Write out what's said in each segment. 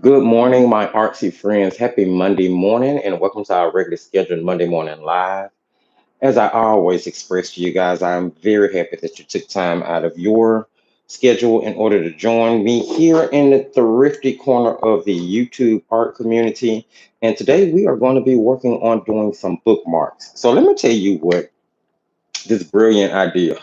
Good morning, my artsy friends. Happy Monday morning, and welcome to our regular scheduled Monday morning live. As I always express to you guys, I'm very happy that you took time out of your schedule in order to join me here in the thrifty corner of the YouTube art community. And today we are going to be working on doing some bookmarks. So let me tell you what this brilliant idea.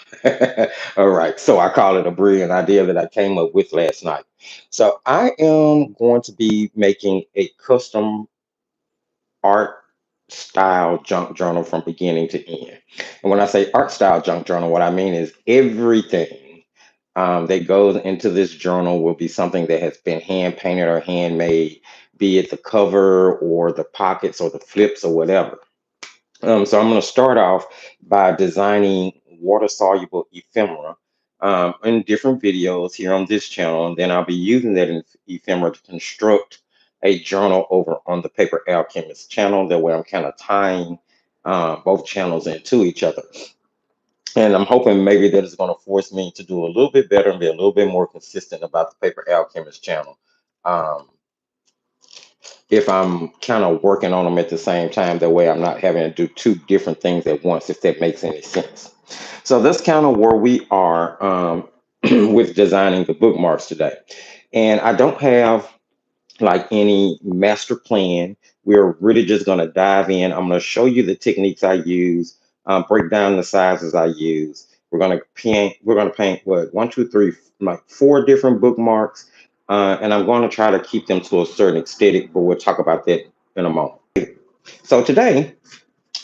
All right, so I call it a brilliant idea that I came up with last night. So I am going to be making a custom art style junk journal from beginning to end. And when I say art style junk journal, what I mean is everything that goes into this journal will be something that has been hand painted or handmade, be it the cover or the pockets or the flips or whatever. So I'm going to start off by designing water soluble ephemera in different videos here on this channel, and then I'll be using that ephemera to construct a journal over on the Paper Alchemist channel. That way I'm kind of tying both channels into each other. And I'm hoping maybe that is going to force me to do a little bit better and be a little bit more consistent about the Paper Alchemist channel. Um, if I'm kind of working on them at the same time. That way I'm not having to do two different things at once, if that makes any sense. So that's kind of where we are with designing the bookmarks today. And I don't have like any master plan. We're really just going to dive in. I'm going to show you the techniques I use, break down the sizes I use. We're going to paint what, one, two, three, like four different bookmarks, and I'm going to try to keep them to a certain aesthetic, but we'll talk about that in a moment. So today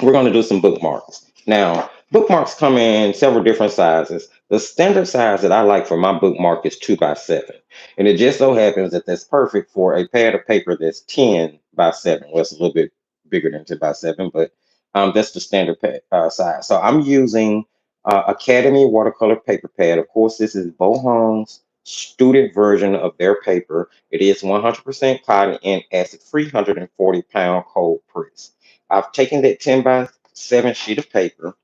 we're going to do some bookmarks. Now, bookmarks come in several different sizes. The standard size that I like for my bookmark is 2 by 7. And it just so happens that that's perfect for a pad of paper that's 10 by 7. Well, it's a little bit bigger than 10 by 7, but that's the standard size. So I'm using Academy watercolor paper pad. Of course, this is Bohong's student version of their paper. It is 100% cotton and acid free, 140-pound cold press. I've taken that 10 by 7 sheet of paper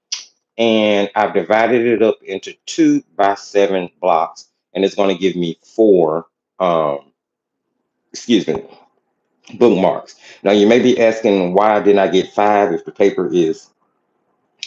and I've divided it up into 2 by 7 blocks, and it's going to give me four, um, excuse me, bookmarks. Now, you may be asking, why didn't I get five if the paper is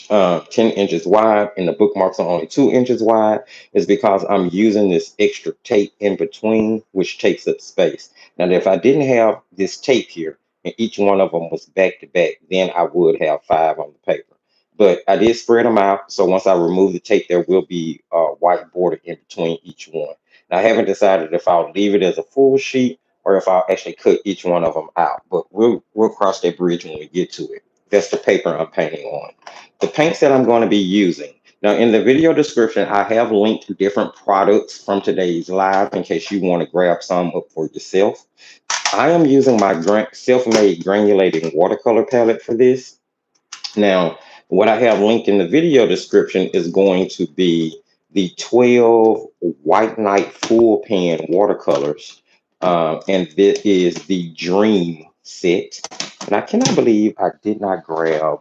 10 inches wide and the bookmarks are only 2 inches wide? Is because I'm using this extra tape in between, which takes up space. Now, if I didn't have this tape here and each one of them was back to back, then I would have five on the paper. But I did spread them out. So once I remove the tape, there will be a white border in between each one. Now, I haven't decided if I'll leave it as a full sheet or if I'll actually cut each one of them out. But we'll cross that bridge when we get to it. That's the paper I'm painting on. The paints that I'm going to be using. Now, in the video description, I have linked different products from today's live in case you want to grab some up for yourself. I am using my self-made granulating watercolor palette for this. Now, what I have linked in the video description is going to be the 12 White Knight full pan watercolors. And this is the Dream set. And I cannot believe I did not grab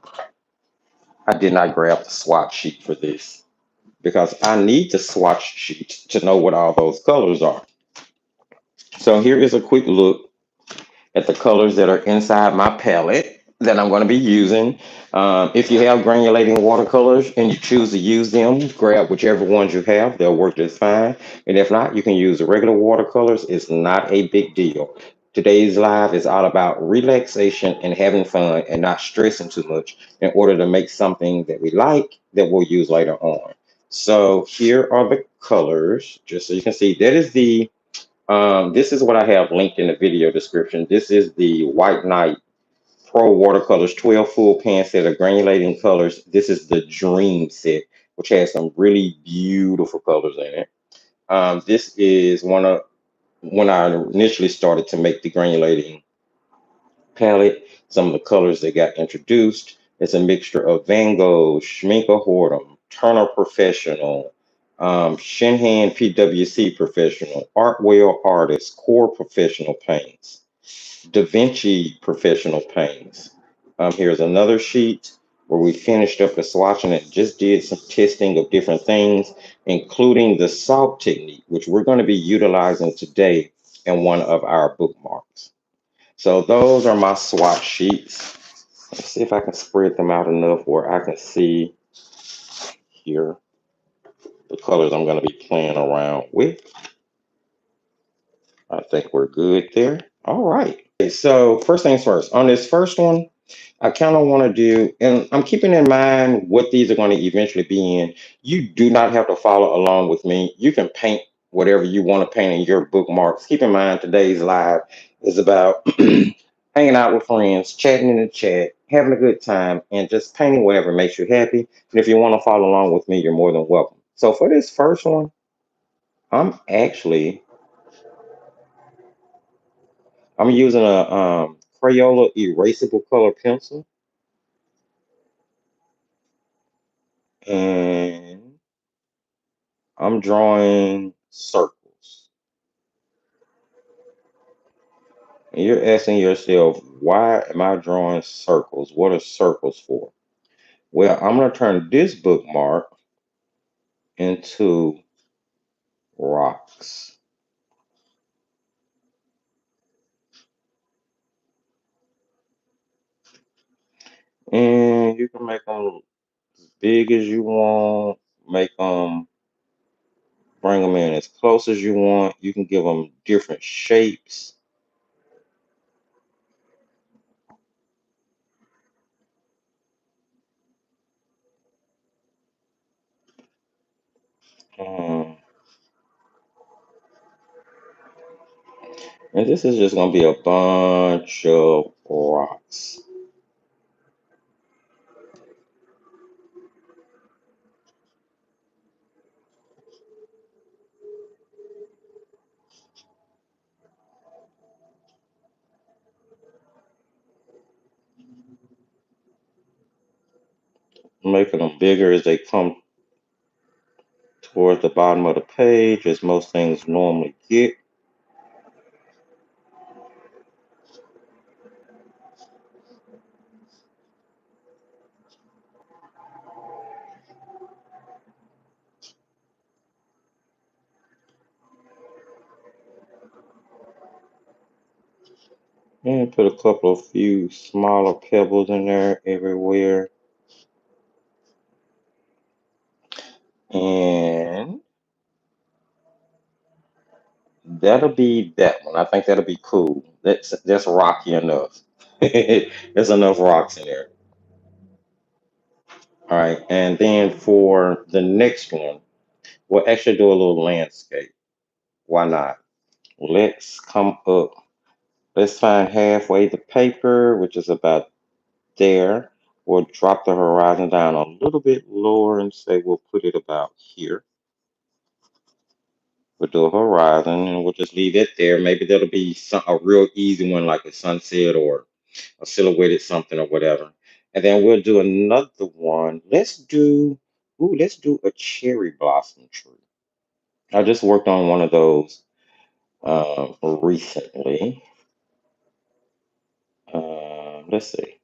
the swatch sheet for this because I need the swatch sheet to know what all those colors are. So here is a quick look at the colors that are inside my palette that I'm going to be using. If you have granulating watercolors and you choose to use them, grab whichever ones you have. They'll work just fine. And if not, you can use regular watercolors. It's not a big deal. Today's live is all about relaxation and having fun and not stressing too much in order to make something that we like that we'll use later on. So here are the colors, just so you can see. This is what I have linked in the video description. This is the White Knight Pro Watercolors 12 full pan set of granulating colors. This is the Dream set, which has some really beautiful colors in it. This is one of when I initially started to make the granulating palette. Some of the colors that got introduced. It's a mixture of Van Gogh, Schmincke Hortum, Turner Professional, Shinhan PWC Professional, Artwell Artist, Core Professional Paints, Da Vinci Professional Paints. Here's another sheet where we finished up the swatching and just did some testing of different things, including the salt technique, which we're going to be utilizing today and one of our bookmarks. So those are my swatch sheets. Let's see if I can spread them out enough where I can see here the colors I'm going to be playing around with. I think we're good there. All right. Okay, so first things first, on this first one, I kind of want to do, and I'm keeping in mind what these are going to eventually be in. You do not have to follow along with me. You can paint whatever you want to paint in your bookmarks. Keep in mind today's live is about hanging out with friends, chatting in the chat, having a good time, and just painting whatever makes you happy. And if you want to follow along with me, you're more than welcome. So for this first one, I'm using a Crayola erasable color pencil, and I'm drawing circles. And you're asking yourself, why am I drawing circles? What are circles for? Well, I'm going to turn this bookmark into rocks. And you can make them as big as you want, make them, bring them in as close as you want. You can give them different shapes. Um, and this is just going to be a bunch of rocks. Making them bigger as they come towards the bottom of the page, as most things normally get. And put a couple of few smaller pebbles in there everywhere. And that'll be that one. I think that'll be cool. That's rocky enough. There's enough rocks in there. All right. And then for the next one, we'll actually do a little landscape. Why not? Let's come up. Let's find halfway the paper, which is about there. We'll drop the horizon down a little bit lower and say we'll put it about here. We'll do a horizon and we'll just leave it there. Maybe that'll be a real easy one like a sunset or a silhouetted something or whatever. And then we'll do another one. Let's do a cherry blossom tree. I just worked on one of those recently. Let's see.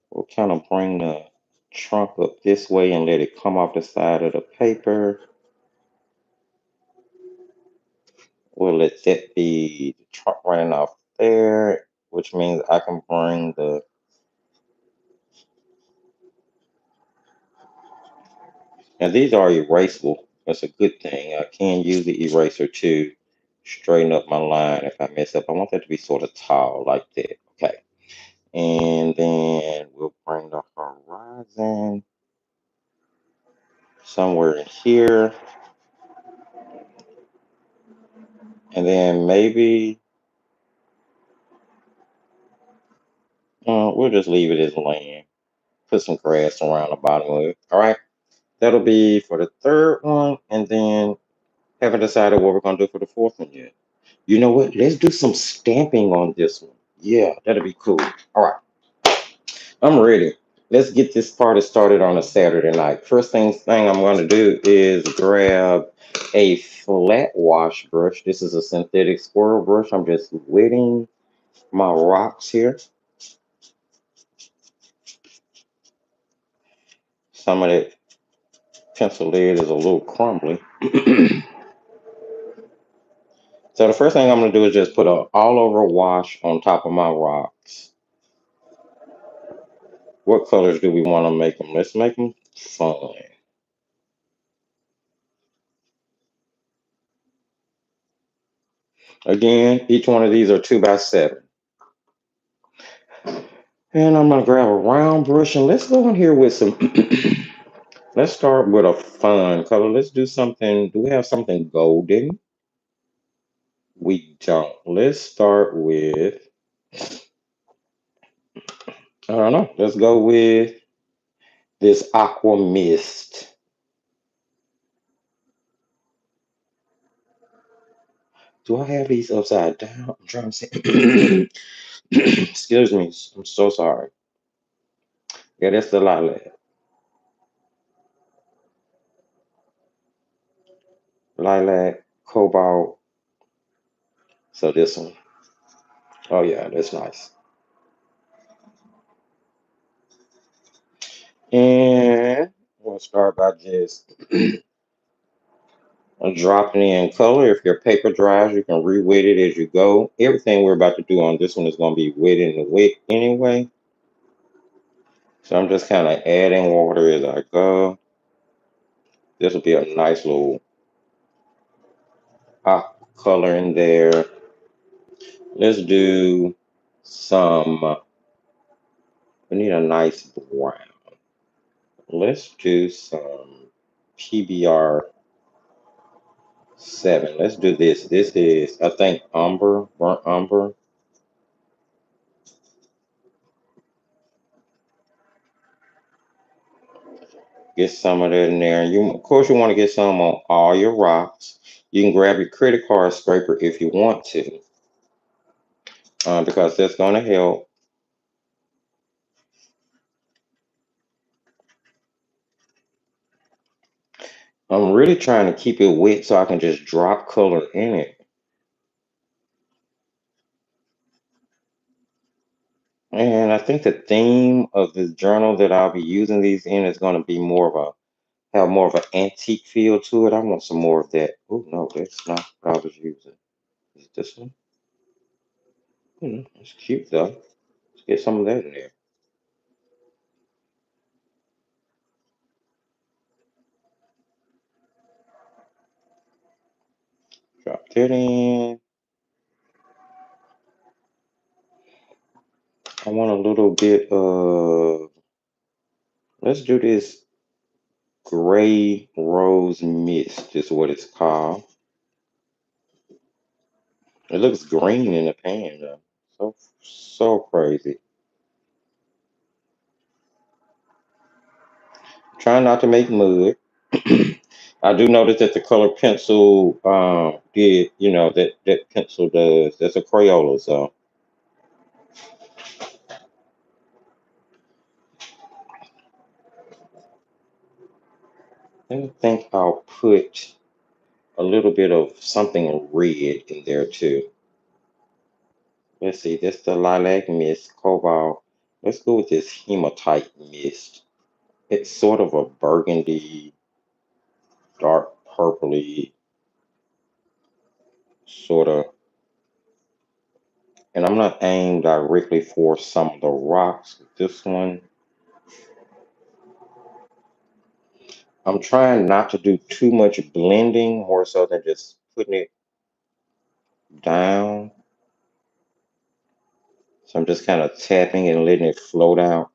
We'll kind of bring the trunk up this way and let it come off the side of the paper. We'll let that be the trunk running off there, which means I can bring the, and these are erasable. That's a good thing. I can use the eraser to straighten up my line if I mess up. I want that to be sort of tall like that. Okay. And then we'll bring the horizon somewhere in here. And then maybe we'll just leave it as land. Put some grass around the bottom of it. All right. That'll be for the third one. And then haven't decided what we're going to do for the fourth one yet. You know what? Let's do some stamping on this one. Yeah, that'll be cool. All right. I'm ready. Let's get this party started on a Saturday night. First thing I'm going to do is grab a flat wash brush. This is a synthetic squirrel brush. I'm just wetting my rocks here. Some of that pencil lead is a little crumbly. So the first thing I'm going to do is just put a all over wash on top of my rocks. What colors do we want to make them? Let's make them fun. Again, each one of these are 2x7. And I'm going to grab a round brush and let's go in here with some, let's start with a fun color. Let's do something. Do we have something golden? We don't. Let's start with, I don't know. Let's go with this aqua mist. Do I have these upside down? I'm trying to see. Excuse me. I'm so sorry. Yeah, that's the lilac. Lilac, cobalt. So this one. Oh yeah, that's nice. And we'll start by just dropping in color. If your paper dries, you can re-wet it as you go. Everything we're about to do on this one is going to be wet in the wet anyway. So I'm just kind of adding water as I go. This will be a nice little aqua color in there. Let's do some, we need a nice brown. Let's do some PBR 7. Let's do this. This is, I think, umber, burnt umber. Get some of that in there. You, of course, you want to get some on all your rocks. You can grab your credit card scraper if you want to, because that's going to help. I'm really trying to keep it wet so I can just drop color in it. And I think the theme of the journal that I'll be using these in is going to be more of a, have more of an antique feel to it. I want some more of that. Oh, no, that's not what I was using. Is it this one? It's cute though. Let's get some of that in there. Drop that in. I want a little bit of, let's do this gray rose mist, is what it's called. It looks green in the pan though. So crazy. Trying not to make mud. I do notice that the color pencil did, that pencil does. That's a Crayola, so I think I'll put a little bit of something red in there too. Let's see, that's the lilac mist, cobalt. Let's go with this hematite mist. It's sort of a burgundy, dark purpley sort of, and I'm not aimed directly for some of the rocks. This one, I'm trying not to do too much blending, more so than just putting it down. So I'm just kind of tapping and letting it float out.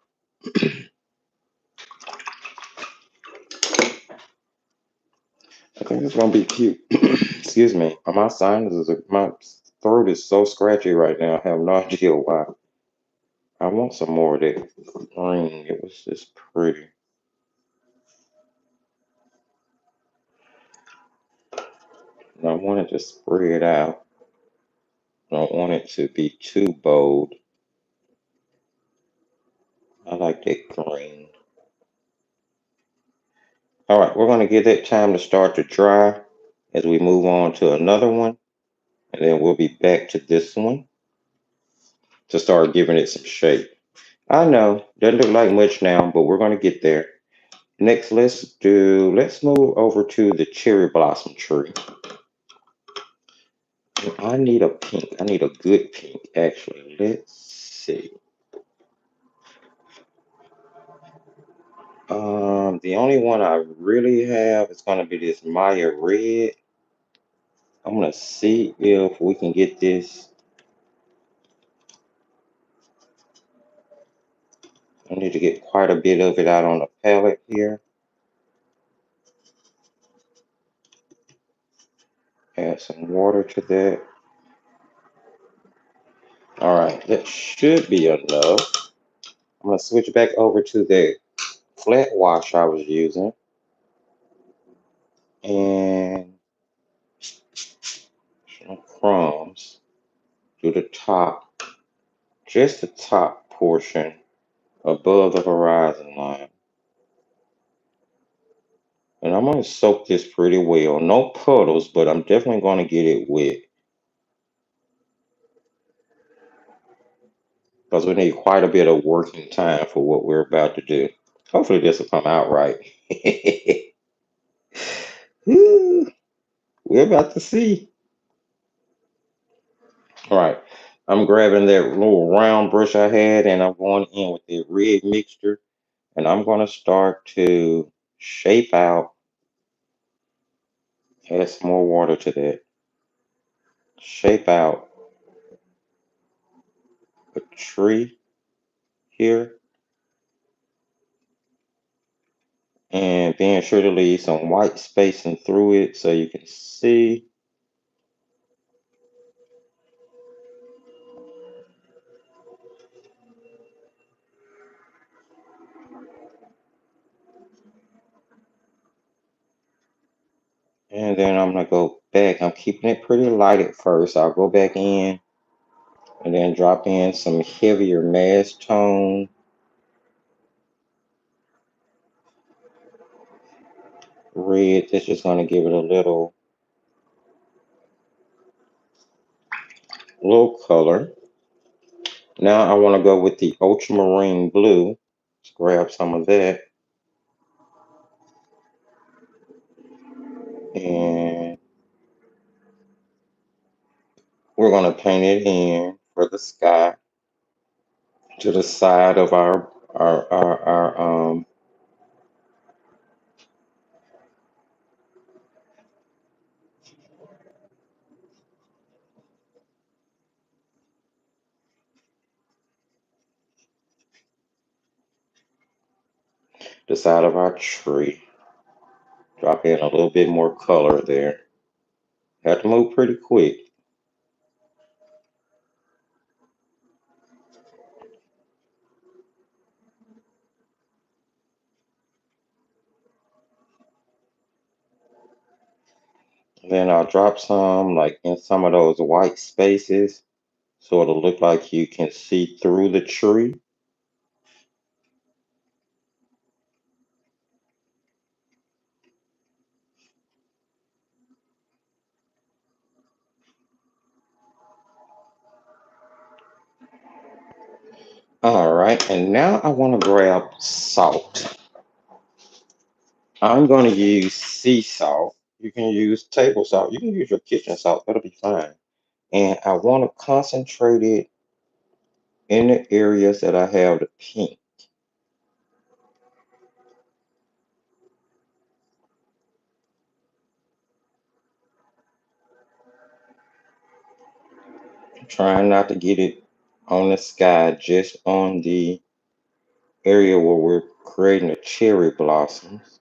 I think it's gonna be cute. Excuse me. My sinuses, my throat is so scratchy right now. I have no idea why. I want some more of that green. It was just pretty. And I want it to spread out. I don't want it to be too bold. I like that green. All right, we're gonna give that time to start to dry as we move on to another one, and then we'll be back to this one to start giving it some shape. I know, doesn't look like much now, but we're gonna get there. Next, let's move over to the cherry blossom tree. I need a pink. I need a good pink, actually. Let's see. The only one I really have is gonna be this Maya red. I'm gonna see if we can get this. I need to get quite a bit of it out on the palette here. Add some water to that. All right, that should be enough. I'm gonna switch back over to the flat wash I was using and some crumbs to the top, just the top portion above the horizon line. And I'm gonna soak this pretty well. No puddles, but I'm definitely gonna get it wet because we need quite a bit of working time for what we're about to do. Hopefully this will come out right. Woo, we're about to see. All right, I'm grabbing that little round brush I had and I'm going in with the red mixture and I'm gonna start to shape out, add some more water to that, shape out a tree here and being sure to leave some white spacing through it so you can see. And then I'm gonna go back. I'm keeping it pretty light at first. I'll go back in and then drop in some heavier mass tone red. That's just gonna give it a little color. Now I want to go with the ultramarine blue. Let's grab some of that and we're gonna paint it in for the sky to the side of our the side of our tree. Drop in a little bit more color there. Have to move pretty quick. Then I'll drop some like in some of those white spaces so it'll look like you can see through the tree. All right, and now I want to grab salt. I'm going to use sea salt. You can use table salt. You can use your kitchen salt. That'll be fine. And I want to concentrate it in the areas that I have the pink. Trying not to get it on the sky, just on the area where we're creating the cherry blossoms.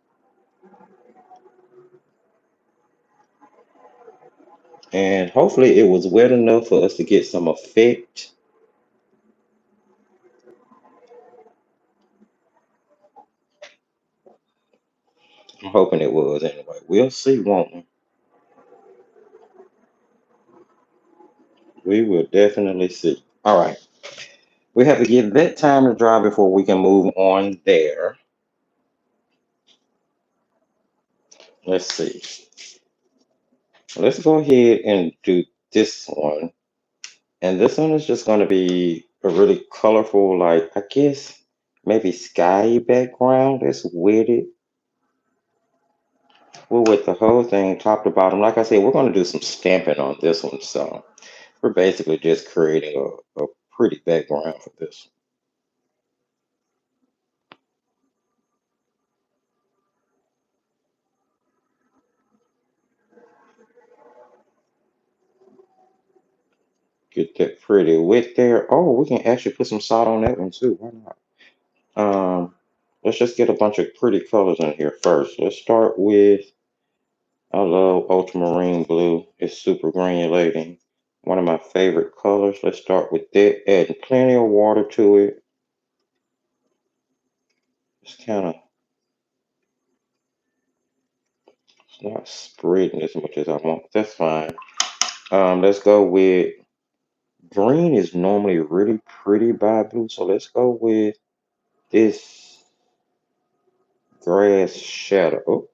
And hopefully it was wet enough for us to get some effect. I'm hoping it was anyway. We'll see, won't we? We will definitely see. All right. We have to give that time to dry before we can move on there. Let's see. Let's go ahead and do this one. And this one is just going to be a really colorful, like, I guess, maybe sky background that's with Well, with the whole thing top to bottom, like I said, we're going to do some stamping on this one. So we're basically just creating a pretty background for this. Get that pretty wet there. Oh, we can actually put some salt on that one too. Why not? Let's just get a bunch of pretty colors in here first. Let's start with, I love ultramarine blue. It's super granulating. One of my favorite colors. Let's start with that. Adding plenty of water to it. It's kind of, it's not spreading as much as I want. That's fine. Let's go with green is normally really pretty by blue. So let's go with this grass shadow. Oh,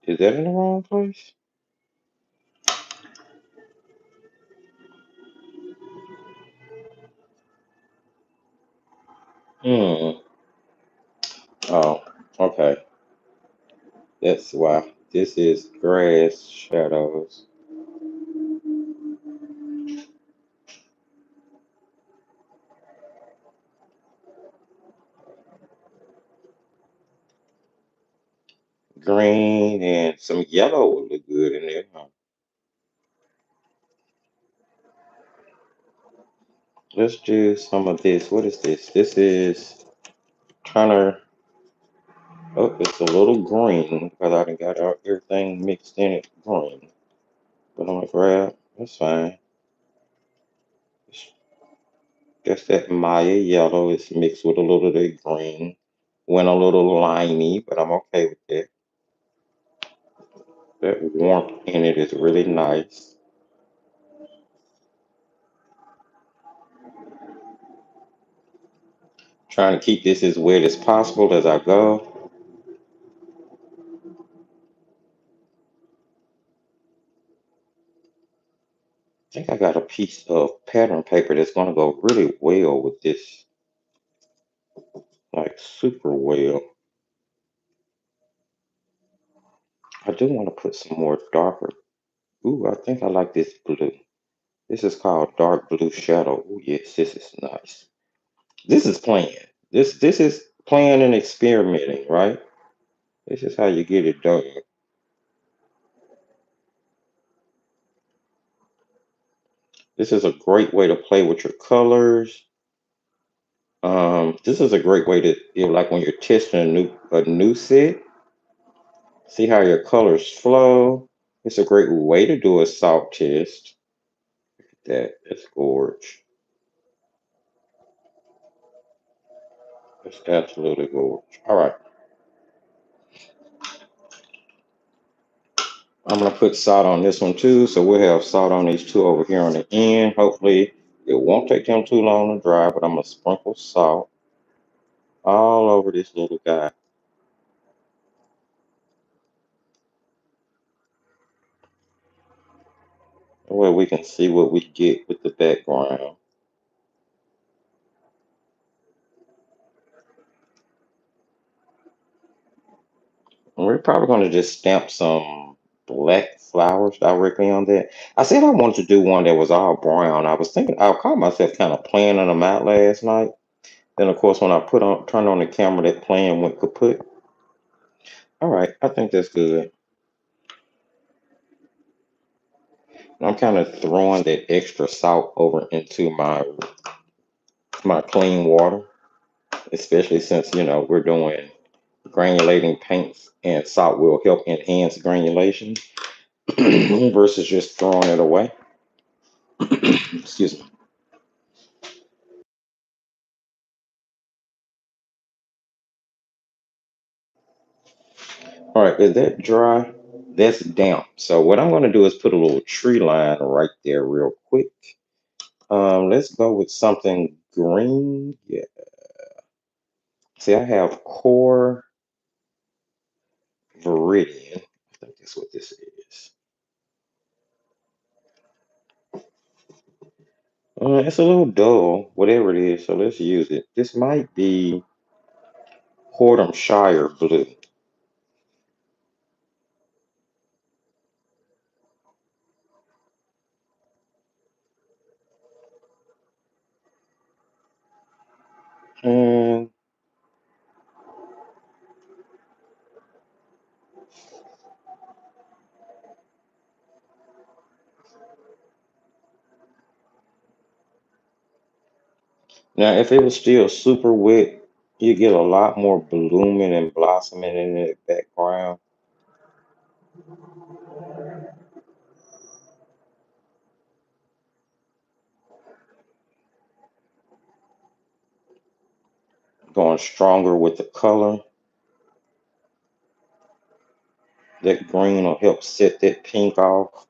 is that in the wrong place? Hmm. Oh, okay. That's why. This is grass shadows. Green and some yellow would look good in there. Huh? Let's do some of this. What is this? This is Turner. Oh, it's a little green because I done got everything mixed in it green. But I'm gonna grab. That's fine. It's just that Maya yellow is mixed with a little of the green. Went a little limey, but I'm okay with that. That warmth in it is really nice. Trying to keep this as wet as possible as I go. I think I got a piece of pattern paper that's gonna go really well with this, like super well. I do want to put some more darker. Ooh, I think I like this blue. This is called dark blue shadow. Ooh, yes, this is nice. This is playing. This is playing and experimenting, right? This is how you get it done. This is a great way to play with your colors. This is a great way to, like when you're testing a new set. See how your colors flow. It's a great way to do a salt test. That's gorge. That's absolutely gorge. All right. I'm gonna put salt on this one too, so we'll have salt on these two over here on the end. Hopefully, it won't take them too long to dry, but I'm gonna sprinkle salt all over this little guy. That way we can see what we get with the background. And we're probably gonna just stamp some black flowers directly on that. I said I wanted to do one that was all brown. I was thinking I caught myself kind of planning them out last night. Then of course when I turned on the camera, that plan went kaput. All right, I think that's good. I'm kind of throwing that extra salt over into my clean water, especially since we're doing granulating paints and salt will help enhance granulation versus just throwing it away. Excuse me. All right, is that dry? That's damp. So what I'm going to do is put a little tree line right there real quick. Let's go with something green. Yeah. See, I have core viridian. I think that's what this is. It's a little dull, whatever it is, so let's use it. This might be Shire blue. Now, if it was still super wet, you get a lot more blooming and blossoming in the background. Going stronger with the color. That green will help set that pink off.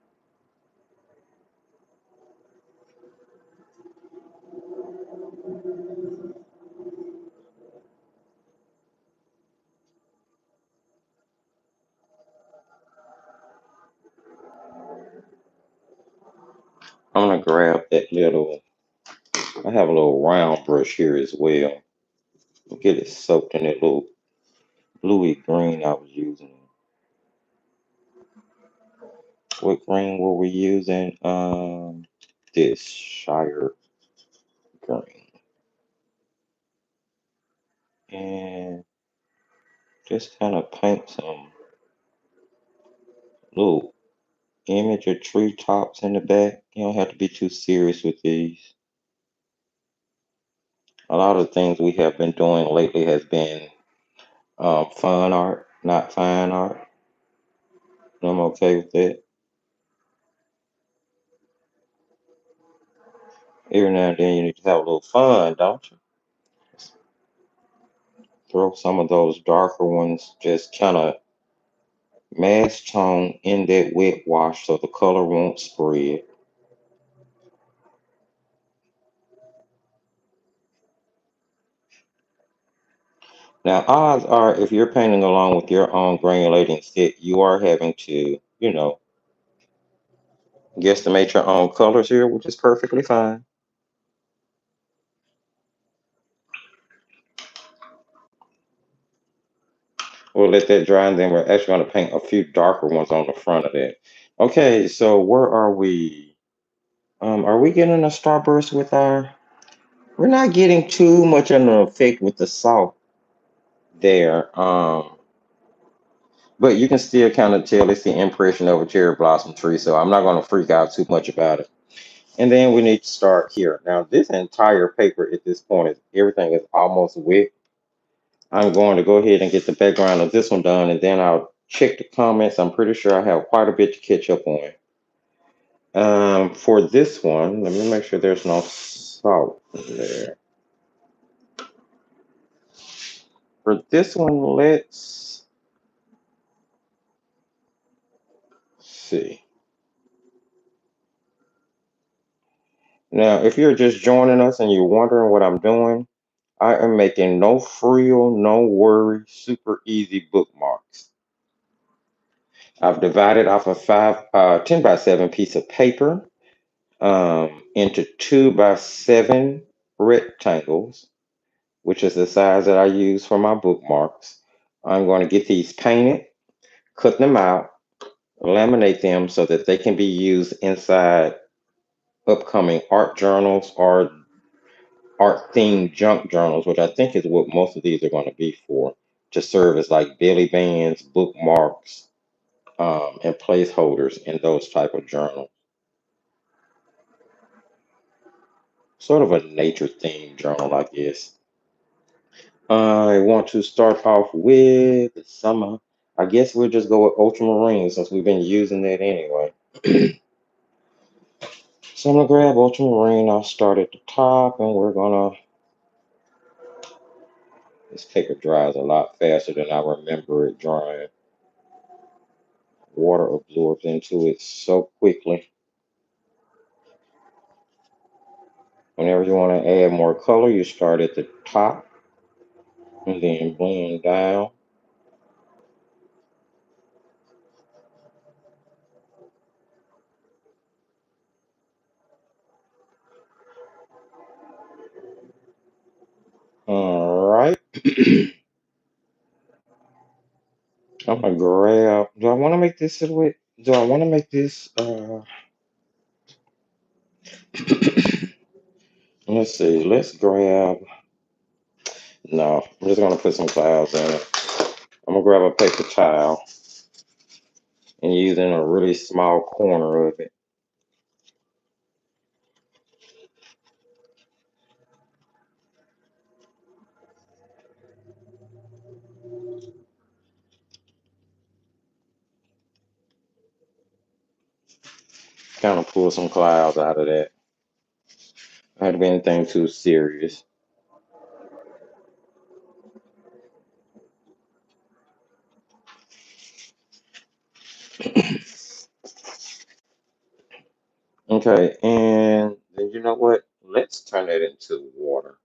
I'm gonna grab that little, I have a little round brush here as well. Get it soaked in that little bluey green I was using. What green were we using? This Shire green. And just kind of paint some little image or tree tops in the back. You don't have to be too serious with these. A lot of the things we have been doing lately has been fun art, not fine art. I'm okay with that. Every now and then you need to have a little fun, don't you? Throw some of those darker ones, just kind of mass tone in that wet wash so the color won't spread. Now, odds are if you're painting along with your own granulating set, you are having to, guesstimate your own colors here, which is perfectly fine. We'll let that dry, and then we're actually going to paint a few darker ones on the front of that. Okay, so where are we? Are we getting a starburst with our? We're not getting too much of an effect with the salt there. But you can still kind of tell it's the impression of a cherry blossom tree, so I'm not going to freak out too much about it. And then we need to start here. Now, this entire paper at this point is everything is almost wet. I'm going to go ahead and get the background of this one done, and then I'll check the comments. I'm pretty sure I have quite a bit to catch up on. For this one, let me make sure there's no salt in there. For this one, let's see. Now, if you're just joining us and you're wondering what I'm doing, I am making no frill, no worry, super easy bookmarks. I've divided off a 10 by 7 piece of paper into 2 by 7 rectangles, which is the size that I use for my bookmarks. I'm going to get these painted, cut them out, laminate them so that they can be used inside upcoming art journals or art themed junk journals, which I think is what most of these are going to be for, to serve as like daily bands, bookmarks, and placeholders in those type of journals. Sort of a nature themed journal, I guess. I want to start off with the summer. I guess we'll just go with ultramarine since we've been using that anyway. So I'm gonna grab ultramarine. I'll start at the top, and we're gonna. This paper dries a lot faster than I remember it drying. Water absorbs into it so quickly. Whenever you want to add more color, you start at the top and then blend down. All right. I'm gonna grab. Do I want to make this silhouette? Do I want to make this? Let's see. Let's grab. No, I'm just gonna put some clouds in it. I'm gonna grab a paper towel and use it in a really small corner of it. Kind of pull some clouds out of that. Not had to be anything too serious. Okay, and then you know what? Let's turn that into water.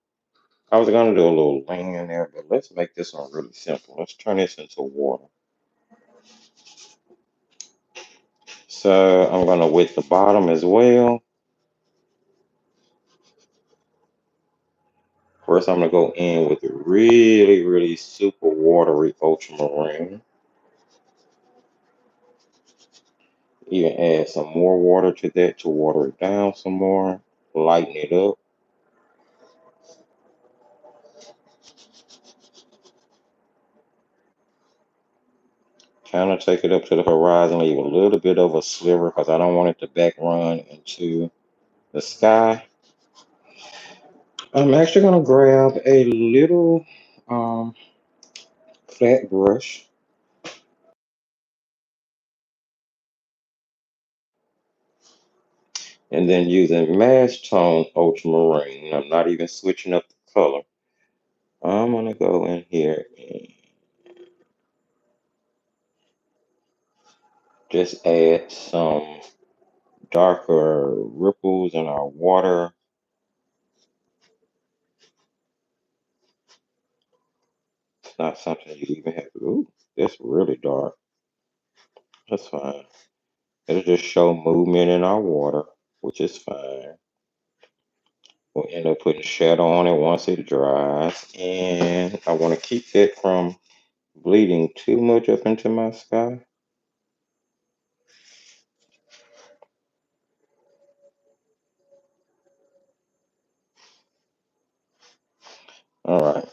I was gonna do a little land there, but let's make this one really simple. Let's turn this into water. So I'm gonna wet the bottom as well. First, I'm gonna go in with a really, really super watery ultramarine. Even add some more water to that to water it down some more, lighten it up. Kind of take it up to the horizon, leave a little bit of a sliver because I don't want it to back run into the sky. I'm actually gonna grab a little um, flat brush and then using mass tone ultramarine. I'm not even switching up the color. I'm gonna go in here and just add some darker ripples in our water. It's not something you even have to. Ooh, that's really dark. That's fine. It'll just show movement in our water, which is fine. We'll end up putting shadow on it once it dries. And I want to keep it from bleeding too much up into my sky. All right.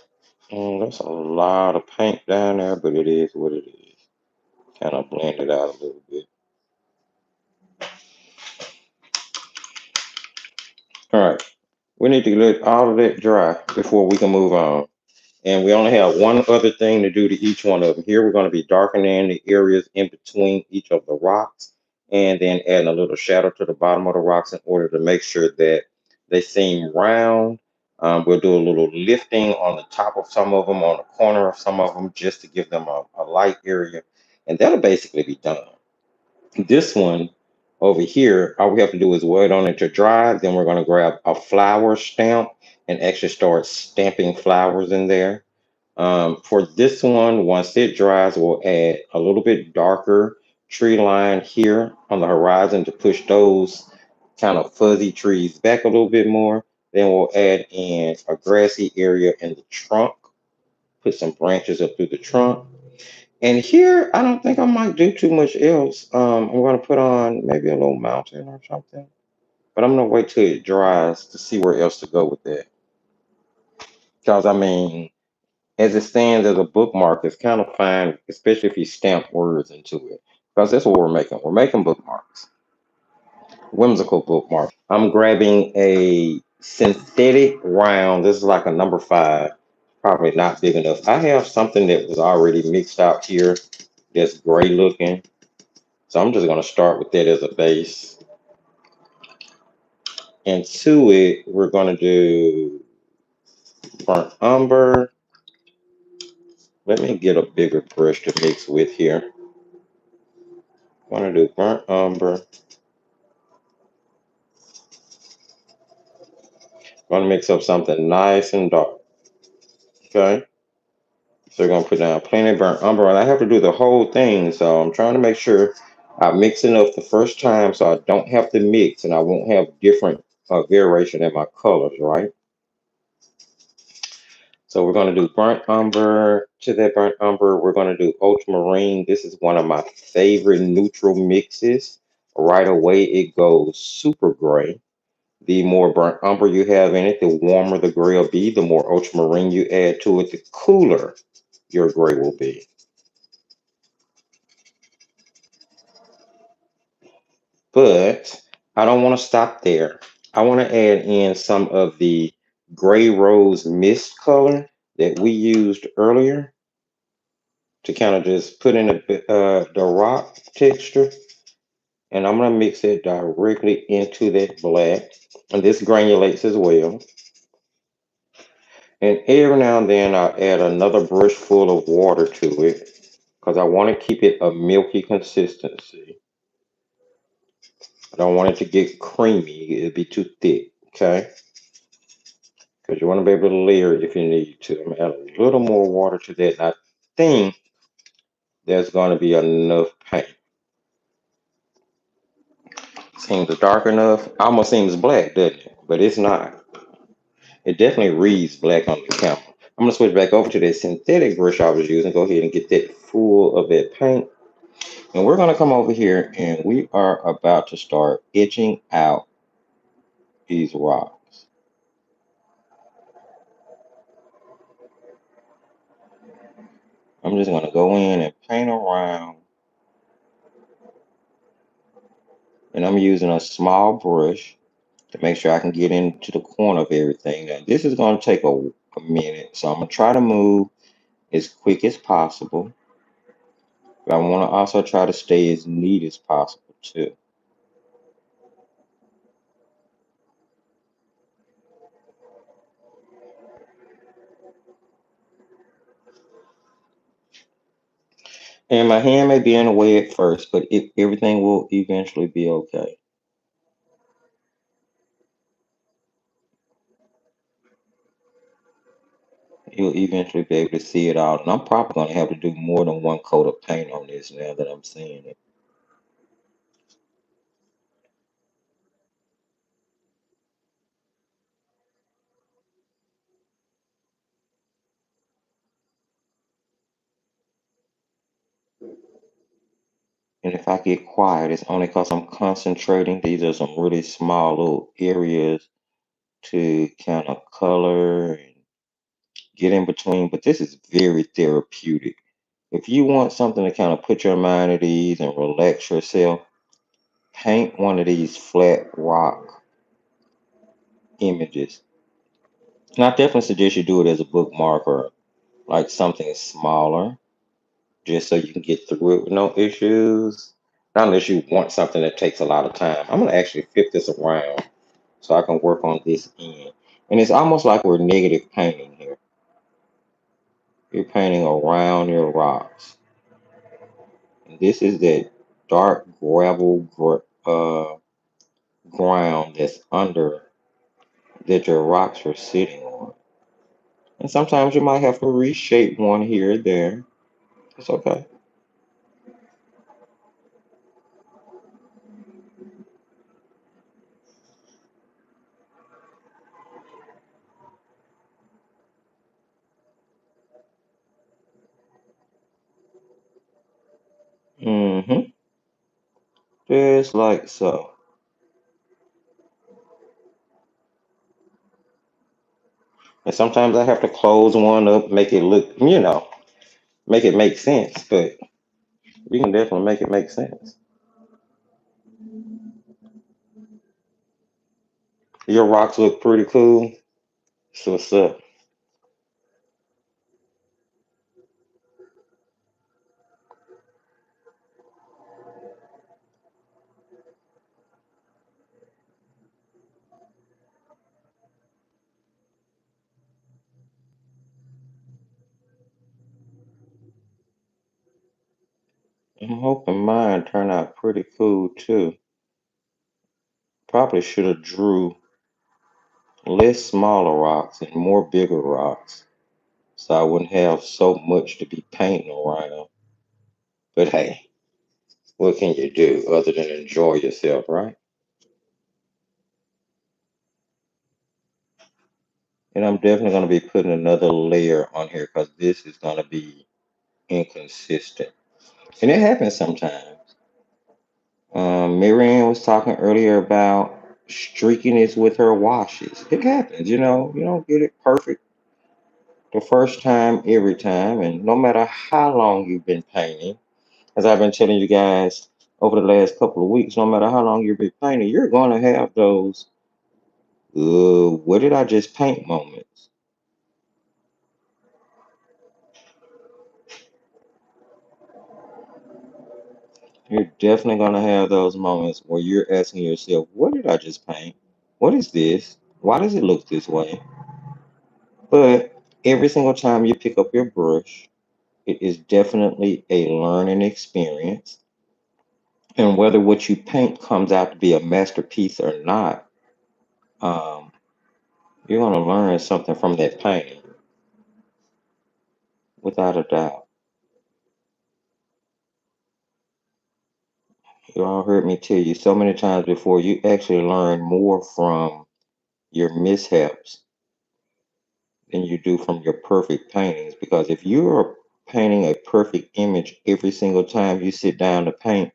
That's a lot of paint down there, but it is what it is. Kind of blend it out a little bit. All right. We need to let all of that dry before we can move on. And we only have one other thing to do to each one of them. Here we're going to be darkening the areas in between each of the rocks and then adding a little shadow to the bottom of the rocks in order to make sure that they seem round. We'll do a little lifting on the top of some of them, on the corner of some of them, just to give them a light area. And that'll basically be done. This one over here, all we have to do is wait on it to dry. Then we're going to grab a flower stamp and actually start stamping flowers in there. For this one, once it dries, we'll add a little bit darker tree line here on the horizon to push those kind of fuzzy trees back a little bit more. Then we'll add in a grassy area in the trunk, put some branches up through the trunk. And here, I don't think I might do too much else. I'm going to put on maybe a little mountain or something, but I'm going to wait till it dries to see where else to go with that. Because, I mean, as it stands as a bookmark, it's kind of fine, especially if you stamp words into it. Because that's what we're making. We're making bookmarks, whimsical bookmarks. I'm grabbing a synthetic round. This is like a number 5, probably not big enough. I have something that was already mixed out here that's gray looking. So I'm just going to start with that as a base. And to it, we're going to do burnt umber. Let me get a bigger brush to mix with here. I'm going to do burnt umber. I'm going to mix up something nice and dark. Okay. So we're going to put down plenty of burnt umber. And I have to do the whole thing. So I'm trying to make sure I mix enough the first time so I don't have to mix and I won't have different variation in my colors, right? So we're going to do burnt umber. To that burnt umber, we're going to do ultramarine. This is one of my favorite neutral mixes. Right away, it goes super gray. The more burnt umber you have in it, the warmer the gray will be. The more ultramarine you add to it, the cooler your gray will be. But I don't want to stop there. I want to add in some of the gray rose mist color that we used earlier to kind of just put in the rock texture. And I'm going to mix it directly into that black. And this granulates as well. And every now and then I'll add another brush full of water to it because I want to keep it a milky consistency. I don't want it to get creamy. It'd be too thick, okay? Because you want to be able to layer it if you need to. I'm going to add a little more water to that. And I think there's going to be enough paint. Seems dark enough. Almost seems black, doesn't it? But it's not. It definitely reads black on the camera. I'm going to switch back over to that synthetic brush I was using. Go ahead and get that full of that paint. And we're going to come over here and we are about to start etching out these rocks. I'm just going to go in and paint around. And I'm using a small brush to make sure I can get into the corner of everything. Now, this is going to take a minute. So I'm going to try to move as quick as possible. But I want to also try to stay as neat as possible too. And my hand may be in the way at first, but everything will eventually be okay. You'll eventually be able to see it all. And I'm probably going to have to do more than one coat of paint on this now that I'm seeing it. And if I get quiet, it's only because I'm concentrating. These are some really small little areas to kind of color and get in between. But this is very therapeutic. If you want something to kind of put your mind at ease and relax yourself, paint one of these flat rock images. And I definitely suggest you do it as a bookmark or like something smaller, just so you can get through it with no issues. Not unless you want something that takes a lot of time. I'm gonna actually flip this around so I can work on this end. And it's almost like we're negative painting here. You're painting around your rocks. And this is that dark gravel ground that's under that your rocks are sitting on. And sometimes you might have to reshape one here or there. It's okay. Mm-hmm. Just like so. And sometimes I have to close one up, make it look, make it make sense. But we can definitely make it make sense. Your rocks look pretty cool. So what's up? I'm hoping mine turn out pretty cool too. Probably should have drew less smaller rocks and more bigger rocks, so I wouldn't have so much to be painting around. But hey, what can you do other than enjoy yourself, right? And I'm definitely going to be putting another layer on here because this is going to be inconsistent. And it happens sometimes. Marianne was talking earlier about streakiness with her washes. It happens, you don't get it perfect the first time, every time. And no matter how long you've been painting, as I've been telling you guys over the last couple of weeks, no matter how long you've been painting, you're going to have those, what did I just paint moments. You're definitely going to have those moments where you're asking yourself, what did I just paint? What is this? Why does it look this way? But every single time you pick up your brush, it is definitely a learning experience. And whether what you paint comes out to be a masterpiece or not, um, you're going to learn something from that painting, without a doubt. You all heard me tell you so many times before, you actually learn more from your mishaps than you do from your perfect paintings. Because if you're painting a perfect image every single time you sit down to paint,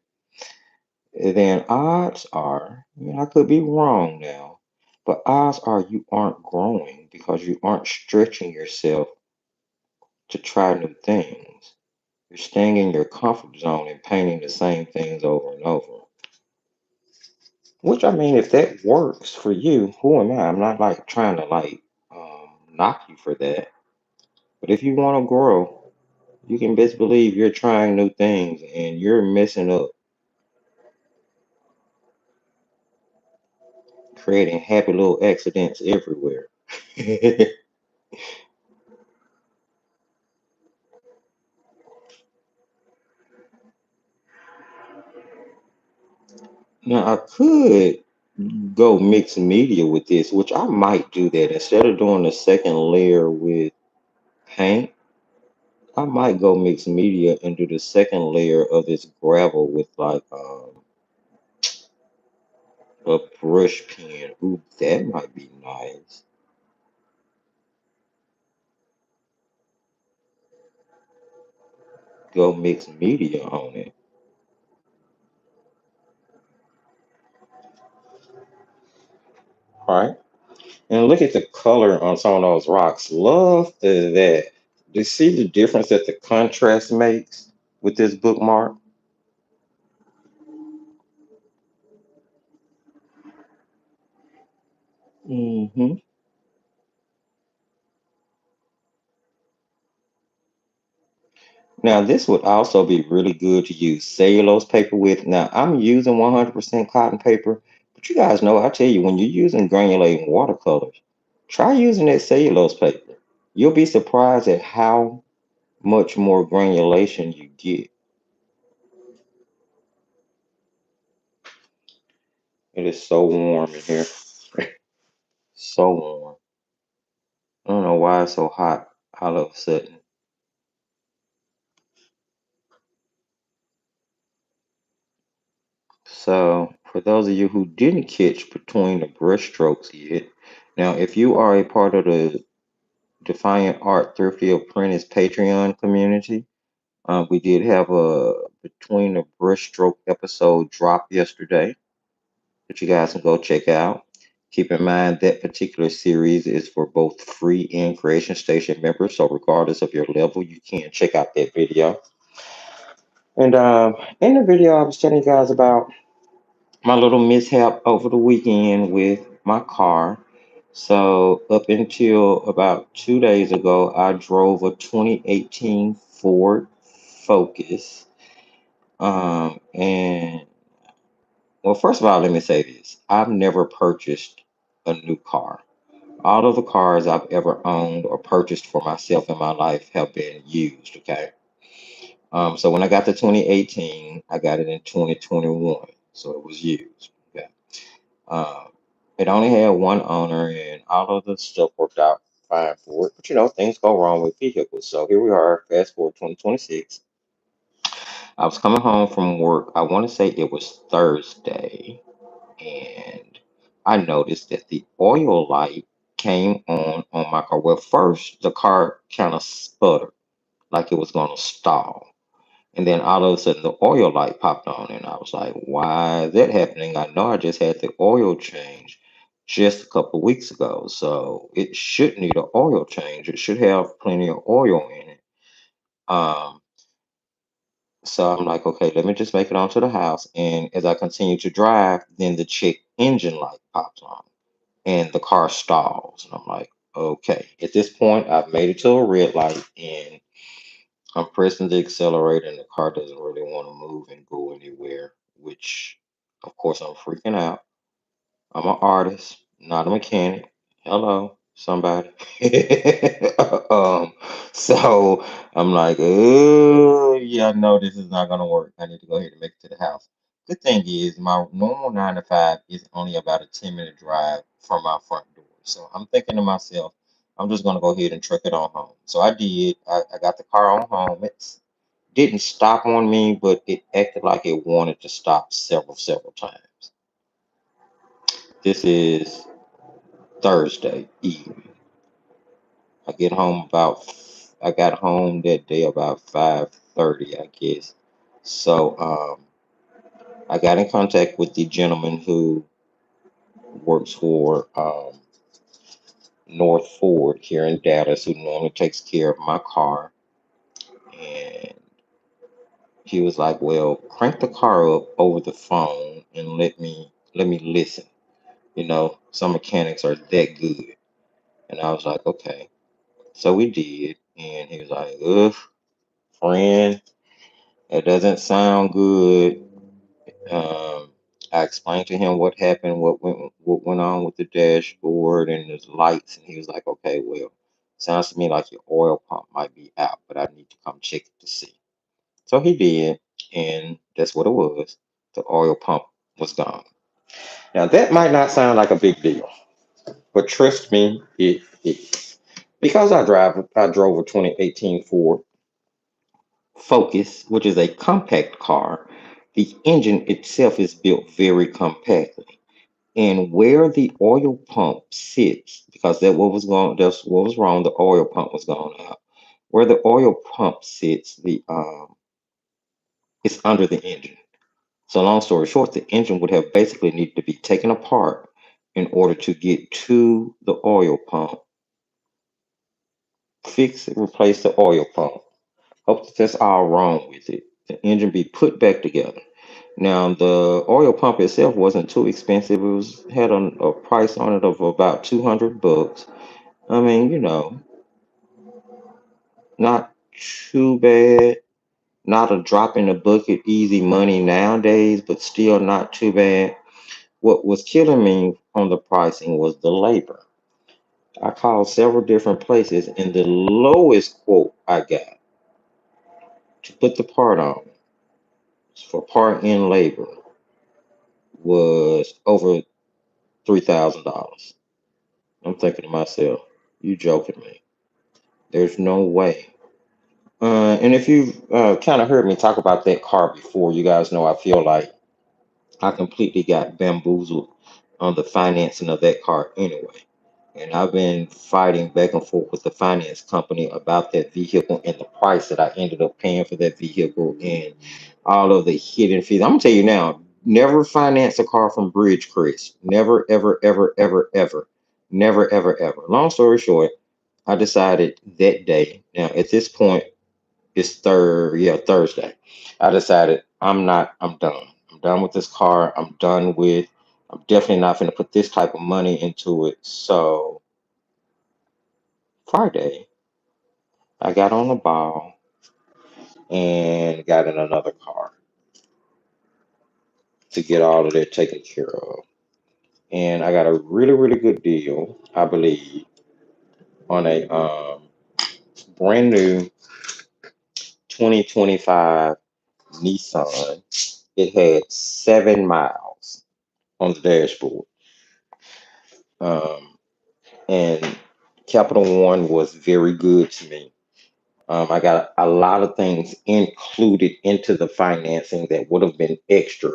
then odds are, I mean, I could be wrong now, but odds are you aren't growing because you aren't stretching yourself to try new things. You're staying in your comfort zone and painting the same things over and over. Which I mean, if that works for you, who am I? I'm not like trying to knock you for that. But if you want to grow, you can best believe you're trying new things and you're messing up, creating happy little accidents everywhere. Now I could go mixed media with this, which I might do that instead of doing the second layer with paint. I might go mixed media and do the second layer of this gravel with a brush pen. Ooh, that might be nice. Go mixed media on it. All right. And look at the color on some of those rocks. Love that. Do you see the difference that the contrast makes with this bookmark? Hmm. Now, this would also be really good to use cellulose paper with. Now, I'm using 100% cotton paper, but you guys know, I tell you, when you're using granulating watercolors, try using that cellulose paper. You'll be surprised at how much more granulation you get. It is so warm in here. So warm. I don't know why it's so hot all of a sudden. So, for those of you who didn't catch between the brush strokes yet, now if you are a part of the Defiant Art Thrifty Apprentice Patreon community, we did have a between the brushstroke episode drop yesterday that you guys can go check out. Keep in mind that particular series is for both free and Creation Station members, so regardless of your level, you can check out that video. And in the video, I was telling you guys about my little mishap over the weekend with my car. So, up until about 2 days ago, I drove a 2018 Ford Focus. And, well, first of all, let me say this: I've never purchased a new car. All of the cars I've ever owned or purchased for myself in my life have been used, okay? So, when I got the 2018, I got it in 2021. So, it was used. Okay. Um, it only had one owner, and all of the stuff worked out fine for it. But you know, things go wrong with vehicles. So here we are, fast forward 2026. I was coming home from work. I want to say it was Thursday, and I noticed that the oil light came on my car. Well, first the car kind of sputtered, like it was going to stall. And then all of a sudden the oil light popped on, and I was like, why is that happening? I know I just had the oil change just a couple of weeks ago, so it should need an oil change. It should have plenty of oil in it. Um, so I'm like, okay, let me just make it onto the house. And as I continue to drive, then the check engine light pops on and the car stalls. And I'm like, okay, at this point, I've made it to a red light, and I'm pressing the accelerator and the car doesn't really want to move and go anywhere, which of course I'm freaking out. I'm an artist, not a mechanic. Hello, somebody. um, so I'm like, oh yeah, no, this is not gonna work. I need to go ahead and make it to the house. Good thing is my normal 9 to 5 is only about a 10-minute drive from my front door. So I'm thinking to myself, I'm just gonna go ahead and truck it on home. So I did. I got the car on home. It didn't stop on me, but it acted like it wanted to stop several times. This is Thursday evening. I get home about I got home that day about 5:30, I guess. So I got in contact with the gentleman who works for North Ford here in Dallas, who normally takes care of my car, and he was like, "Well, crank the car up over the phone and let me listen. You know, some mechanics are that good." And I was like, "Okay." So we did, and he was like, "Ugh, friend, it doesn't sound good." Um, I explained to him what happened, what went on with the dashboard and the lights, and he was like, "Okay, well, sounds to me like your oil pump might be out, but I need to come check it to see." So he did, and that's what it was. The oil pump was gone. Now that might not sound like a big deal, but trust me, it is. Because I drove a 2018 Ford Focus, which is a compact car. The engine itself is built very compactly. And where the oil pump sits, because that's what was wrong, the oil pump was gone out. Where the oil pump sits, the it's under the engine. So long story short, the engine would have basically needed to be taken apart in order to get to the oil pump, fix it, replace the oil pump. Hope that that's all wrong with it. The engine be put back together. Now the oil pump itself wasn't too expensive. It was had a price on it of about $200. I mean, not too bad. Not a drop in the bucket, easy money nowadays, but still not too bad. What was killing me on the pricing was the labor. I called several different places, and the lowest quote I got to put the part on for part in labor was over $3,000. I'm thinking to myself, you joking me? There's no way. And if you've kind of heard me talk about that car before, you guys know I feel like I completely got bamboozled on the financing of that car anyway. And I've been fighting back and forth with the finance company about that vehicle and the price that I ended up paying for that vehicle and all of the hidden fees. I'm gonna tell you now, never finance a car from Bridgecrest. Never, ever, ever, ever, ever. Never, ever, ever. Long story short, I decided that day. Now at this point, it's Thursday. I decided I'm done. I'm done with this car. I'm definitely not going to put this type of money into it. So Friday, I got on the ball and got in another car to get all of that taken care of. And I got a really, really good deal, I believe, on a brand new 2025 Nissan. It had 7 miles on the dashboard. Um, and Capital One was very good to me. I got a lot of things included into the financing that would have been extra.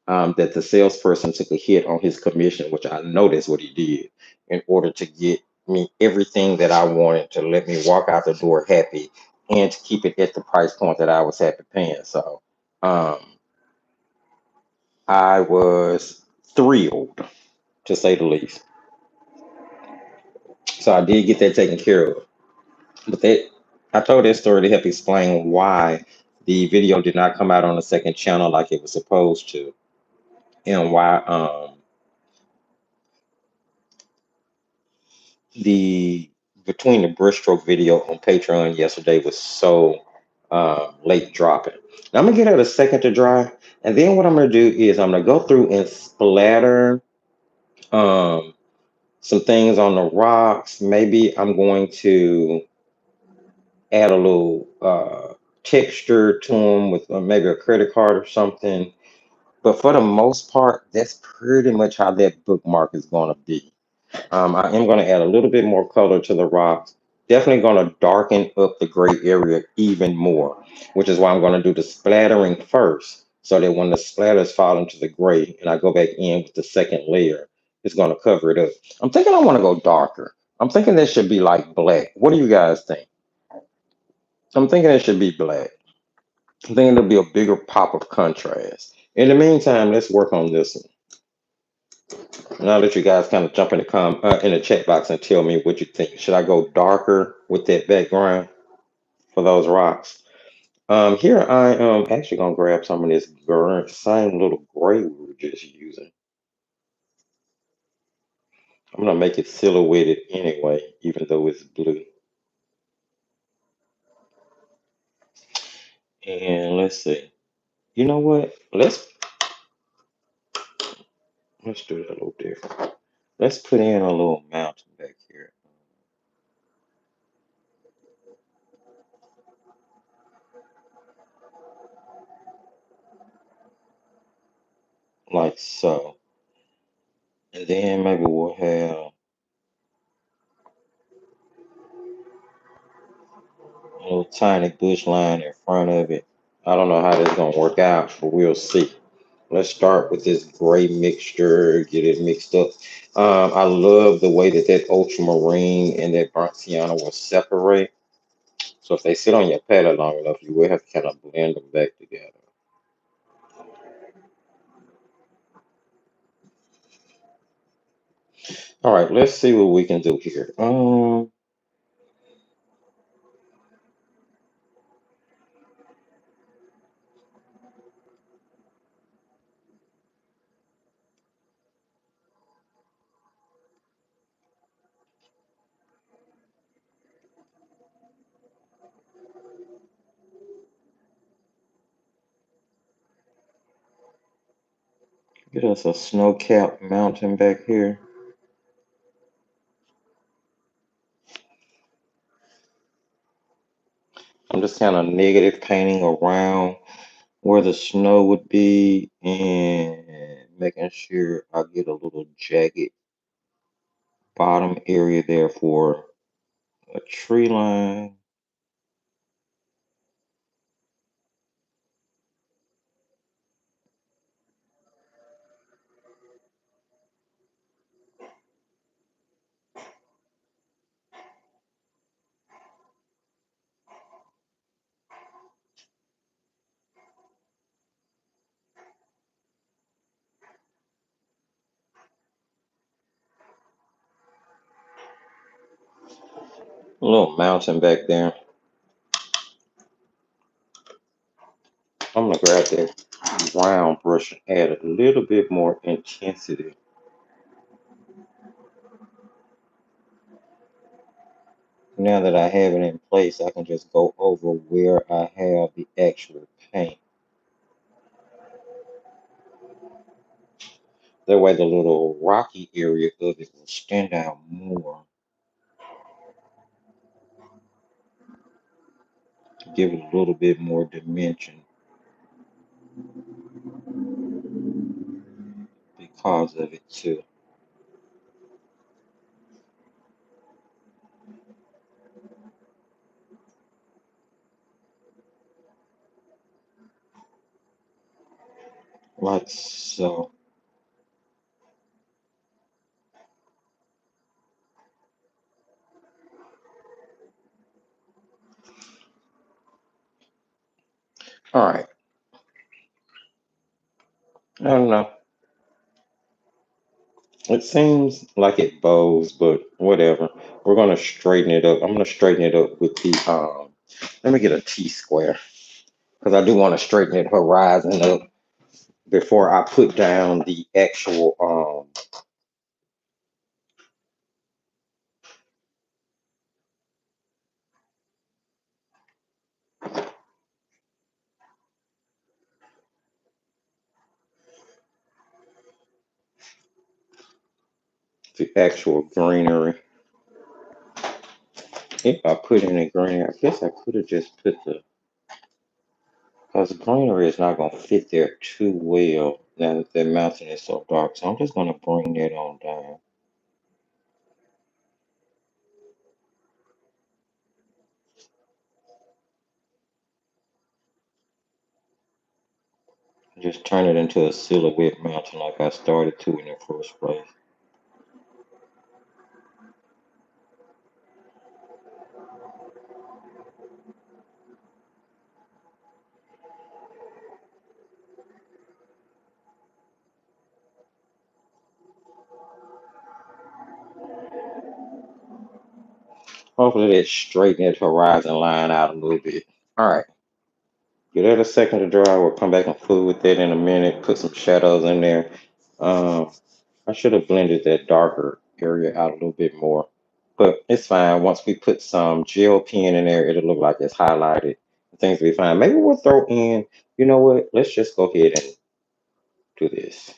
That the salesperson took a hit on his commission, which I know that's what he did, in order to get me everything that I wanted to let me walk out the door happy and to keep it at the price point that I was happy paying. So um, I was thrilled, to say the least. So I did get that taken care of. But that I told that story to help explain why the video did not come out on the second channel like it was supposed to, and why the between the brushstroke video on Patreon yesterday was so late dropping. Now I'm gonna get it a second to dry, and then what I'm gonna do is I'm gonna go through and splatter um, some things on the rocks. Maybe I'm going to add a little texture to them with maybe a credit card or something. But for the most part, that's pretty much how that bookmark is going to be. I am going to add a little bit more color to the rocks. Definitely going to darken up the gray area even more, which is why I'm going to do the splattering first, so that when the splatters fall into the gray and I go back in with the second layer, it's going to cover it up. I'm thinking I want to go darker. I'm thinking that should be like black. What do you guys think? I'm thinking it should be black. I'm thinking there'll be a bigger pop of contrast. In the meantime, let's work on this one. And I'll let you guys kind of jump in in the chat box and tell me what you think. Should I go darker with that background for those rocks? Here I am actually gonna grab some of this same little gray we were just using. I'm gonna make it silhouetted anyway, even though it's blue. And let's see. You know what? Let's do that a little different. Let's put in a little mountain back here, like so. And then maybe we'll have a little tiny bush line in front of it. I don't know how this is gonna work out, but we'll see. Let's start with this gray mixture, get it mixed up. I love the way that that ultramarine and that burnt sienna will separate. So if they sit on your palette long enough, you will have to kind of blend them back together. All right, let's see what we can do here. Get us a snow-capped mountain back here. I'm just kind of negative painting around where the snow would be and making sure I get a little jagged bottom area there for a tree line. A little mountain back there. I'm gonna grab that round brush and add a little bit more intensity. Now that I have it in place, I can just go over where I have the actual paint. That way the little rocky area of it will stand out more. Give it a little bit more dimension because of it too. Like so. All right. I don't know. It seems like it bows, but whatever. We're gonna straighten it up. I'm gonna straighten it up with the let me get a T-square because I do want to straighten it horizon up before I put down the actual the actual greenery. If I put in the greenery, I guess I could have just put the, because the greenery is not going to fit there too well now that the mountain is so dark. So I'm just going to bring that on down. Just turn it into a silhouette mountain like I started to in the first place. Hopefully that straighten that horizon line out a little bit. All right, give that a second to dry. We'll come back and fool with that in a minute. Put some shadows in there. Um, I should have blended that darker area out a little bit more, but it's fine. Once we put some gel pen in there, it'll look like it's highlighted. Things will be fine. Maybe we'll throw in, you know what? Let's just go ahead and do this.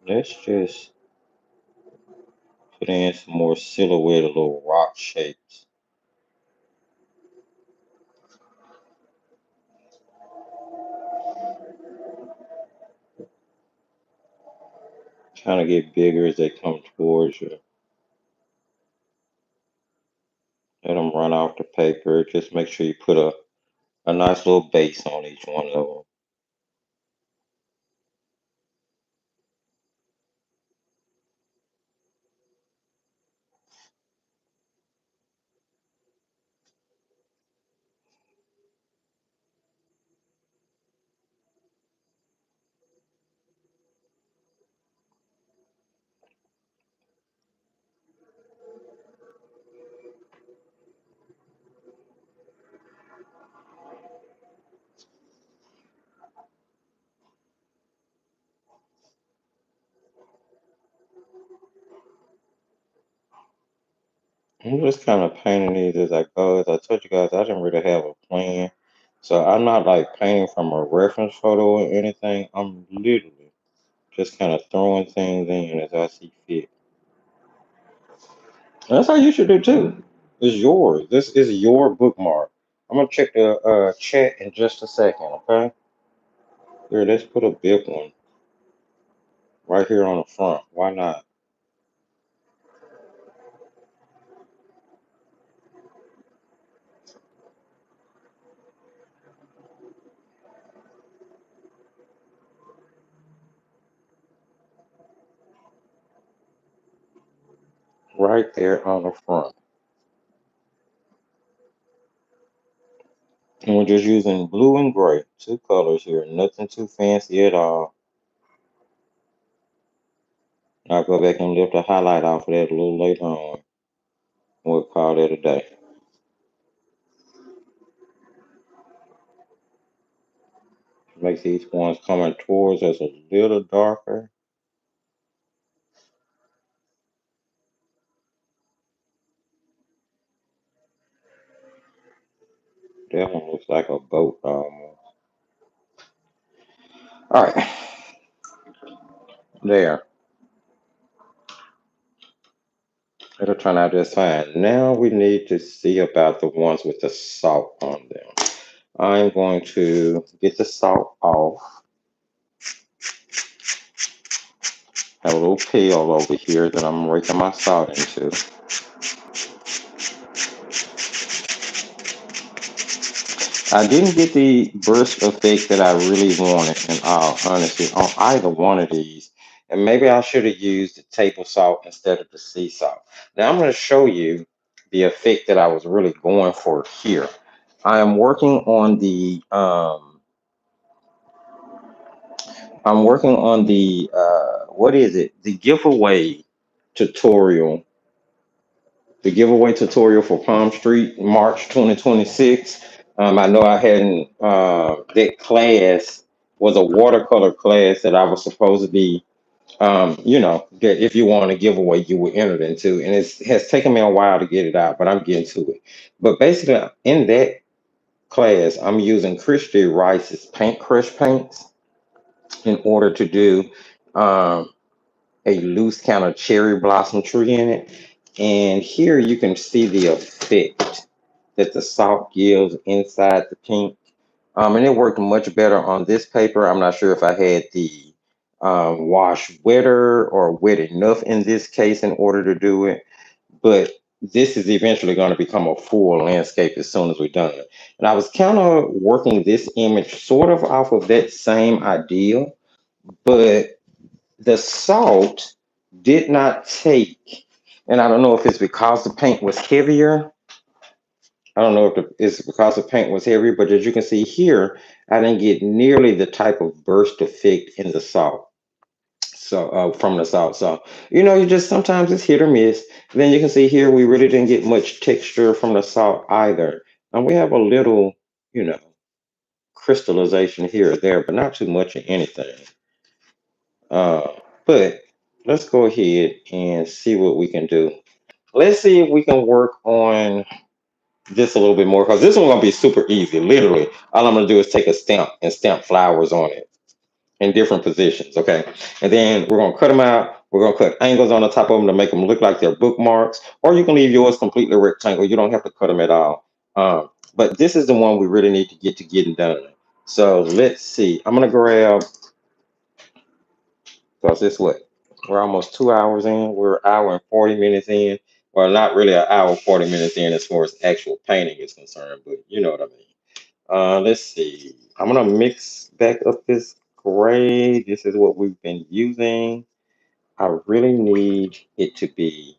Let's just put in some more silhouette, little rock shapes. Kind of get bigger as they come towards you. Let them run off the paper. Just make sure you put a nice little base on each one of them. I'm just kind of painting these as I go. As I told you guys, I didn't really have a plan. So I'm not like painting from a reference photo or anything. I'm literally just kind of throwing things in as I see fit. And that's how you should do too. It's yours. This is your bookmark. I'm gonna check the chat in just a second, okay? Here, let's put a big one right here on the front. Why not? Right there on the front. And we're just using blue and gray, two colors here, nothing too fancy at all. I'll go back and lift a highlight off of that a little later on. We'll call that a day. Makes these ones coming towards us a little darker. That one looks like a boat almost. All right, there. It'll turn out just fine. Now we need to see about the ones with the salt on them. I'm going to get the salt off. Have a little pail over here that I'm raking my salt into. I didn't get the burst effect that I really wanted, in all honesty, on either one of these. And maybe I should have used the table salt instead of the sea salt. Now I'm going to show you the effect that I was really going for here. I am working on the what is it? The giveaway tutorial. The giveaway tutorial for Palm Street, March 2026. I know I hadn't, that class was a watercolor class that I was supposed to be, that if you want a giveaway, you were entered into. And it has taken me a while to get it out, but I'm getting to it. But basically, in that class, I'm using Christy Rice's paint crush paints in order to do um, a loose kind of cherry blossom tree in it. And here you can see the effect that the salt gives inside the pink. And it worked much better on this paper. I'm not sure if I had the wash wetter or wet enough in this case in order to do it, but this is eventually going to become a full landscape as soon as we're done. And I was kind of working this image sort of off of that same idea, but the salt did not take, and I don't know if it's because the paint was heavier. I don't know if it's because the paint was heavier, but as you can see here, I didn't get nearly the type of burst effect in the salt. So from the salt. So, you just sometimes it's hit or miss. Then you can see here we really didn't get much texture from the salt either. And we have a little, you know, crystallization here or there, but not too much of anything. Uh, but let's go ahead and see what we can do. Let's see if we can work on this a little bit more because this one's gonna be super easy. Literally, all I'm gonna do is take a stamp and stamp flowers on it in different positions. Okay, and then we're gonna cut them out. We're gonna cut angles on the top of them to make them look like they're bookmarks, or you can leave yours completely rectangle. You don't have to cut them at all. But this is the one we really need to get to getting done. So let's see. I'm gonna grab because it's what we're almost 2 hours in. We're an hour and 40 minutes in. Well, not really an hour 40 minutes in as far as actual painting is concerned, but you know what I mean. Let's see. I'm gonna mix back up this gray. This is what we've been using. I really need it to be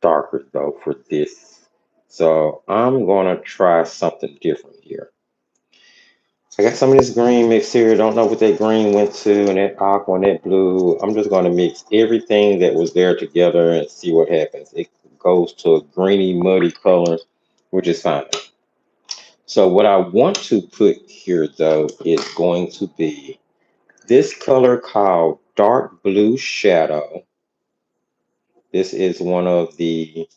darker though for this. So I'm gonna try something different here. I got some of this green mixed here. Don't know what that green went to, and that aqua and that blue. I'm just gonna mix everything that was there together and see what happens. It goes to a greeny, muddy color, which is fine. So what I want to put here though is going to be this color called dark blue shadow. This is one of the,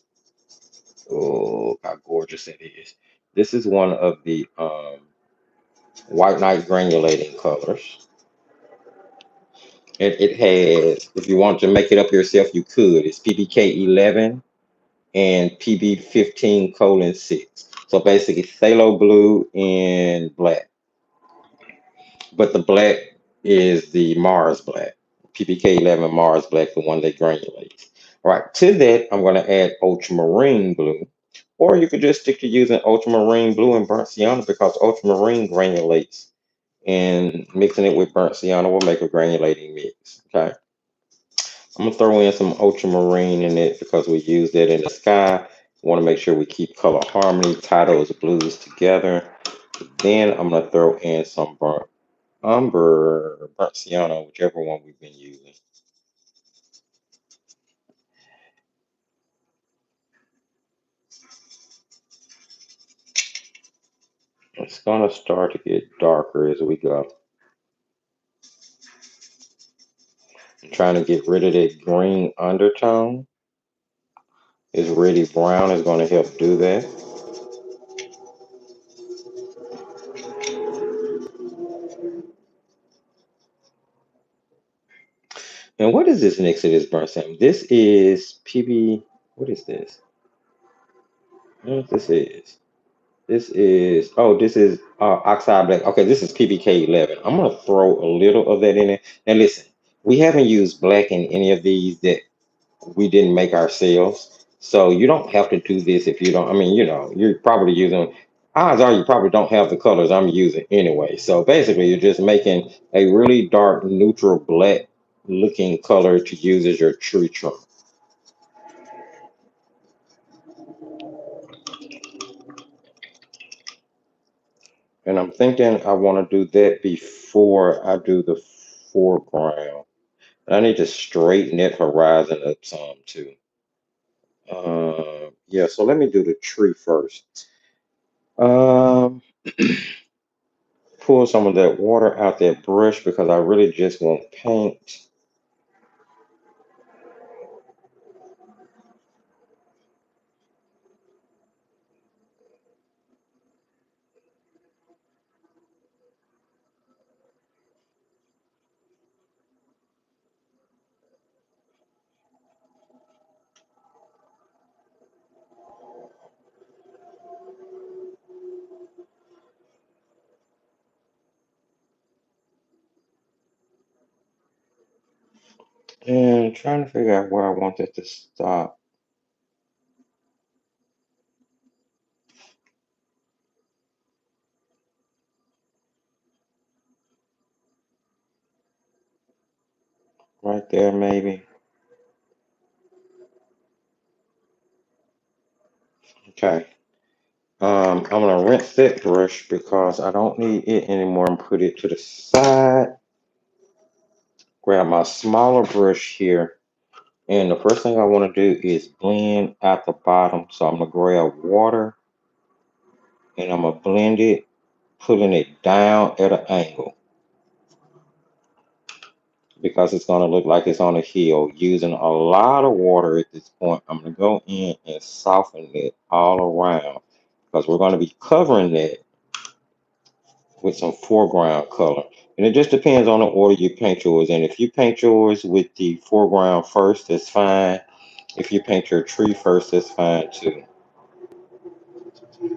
oh, how gorgeous it is. This is one of the white night granulating colors. It has, if you want to make it up yourself, you could. It's PBK 11 and PB 15:6. So basically phthalo blue and black. But the black is the Mars black, PPK 11 Mars black, the one that granulates. All right, to that, I'm going to add ultramarine blue, or you could just stick to using ultramarine blue and burnt sienna because ultramarine granulates, and mixing it with burnt sienna will make a granulating mix. Okay, I'm going to throw in some ultramarine in it because we use that in the sky. Want to make sure we keep color harmony, tie those blues together. Then I'm going to throw in some burnt umber, burnt sienna, whichever one we've been using. It's gonna start to get darker as we go. I'm trying to get rid of that green undertone. This reddy brown is gonna help do that. And what is this next to this burnt sienna? This is PB. What is this? I don't know what this is. This is oxide black. Okay, this is PBK 11. I'm gonna throw a little of that in there. Now listen, we haven't used black in any of these that we didn't make ourselves. So you don't have to do this if you don't. I mean, you're probably using, odds are you probably don't have the colors I'm using anyway. So basically, you're just making a really dark, neutral black looking color to use as your tree trunk. And I'm thinking I want to do that before I do the foreground. I need to straighten that horizon up some too. Yeah, so let me do the tree first. Um, pull some of that water out that brush because I really just want paint. And trying to figure out where I want it to stop. Right there, maybe. Okay. I'm gonna rinse that brush because I don't need it anymore and put it to the side. Grab my smaller brush here. And the first thing I want to do is blend at the bottom. So I'm gonna grab water and I'm gonna blend it, putting it down at an angle because it's gonna look like it's on a hill. Using a lot of water at this point, I'm gonna go in and soften it all around because we're gonna be covering it with some foreground color. And it just depends on the order you paint yours in. If you paint yours with the foreground first, that's fine. If you paint your tree first, that's fine too.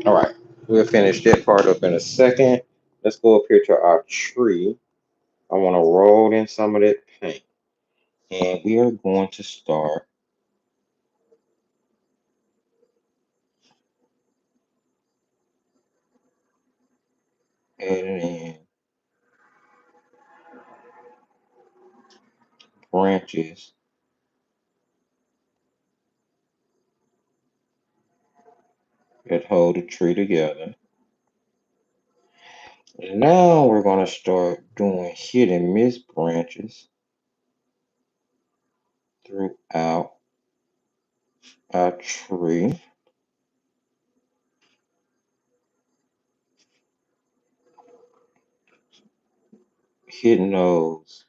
All right, we'll finish that part up in a second. Let's go up here to our tree. I want to roll in some of that paint. And we are going to start adding in branches that hold the tree together. And now we're going to start doing hit and miss branches throughout our tree. Hitting those.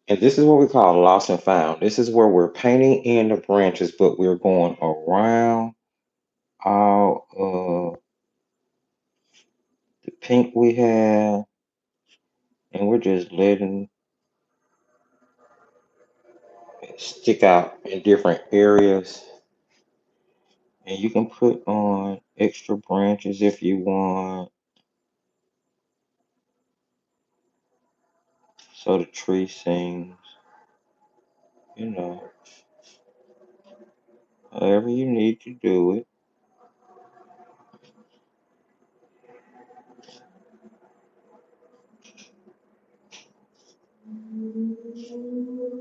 And this is what we call lost and found. This is where we're painting in the branches, but we're going around all of the pink we have, and we're just letting it stick out in different areas. And you can put on extra branches if you want, so the tree sings, you know, however you need to do it.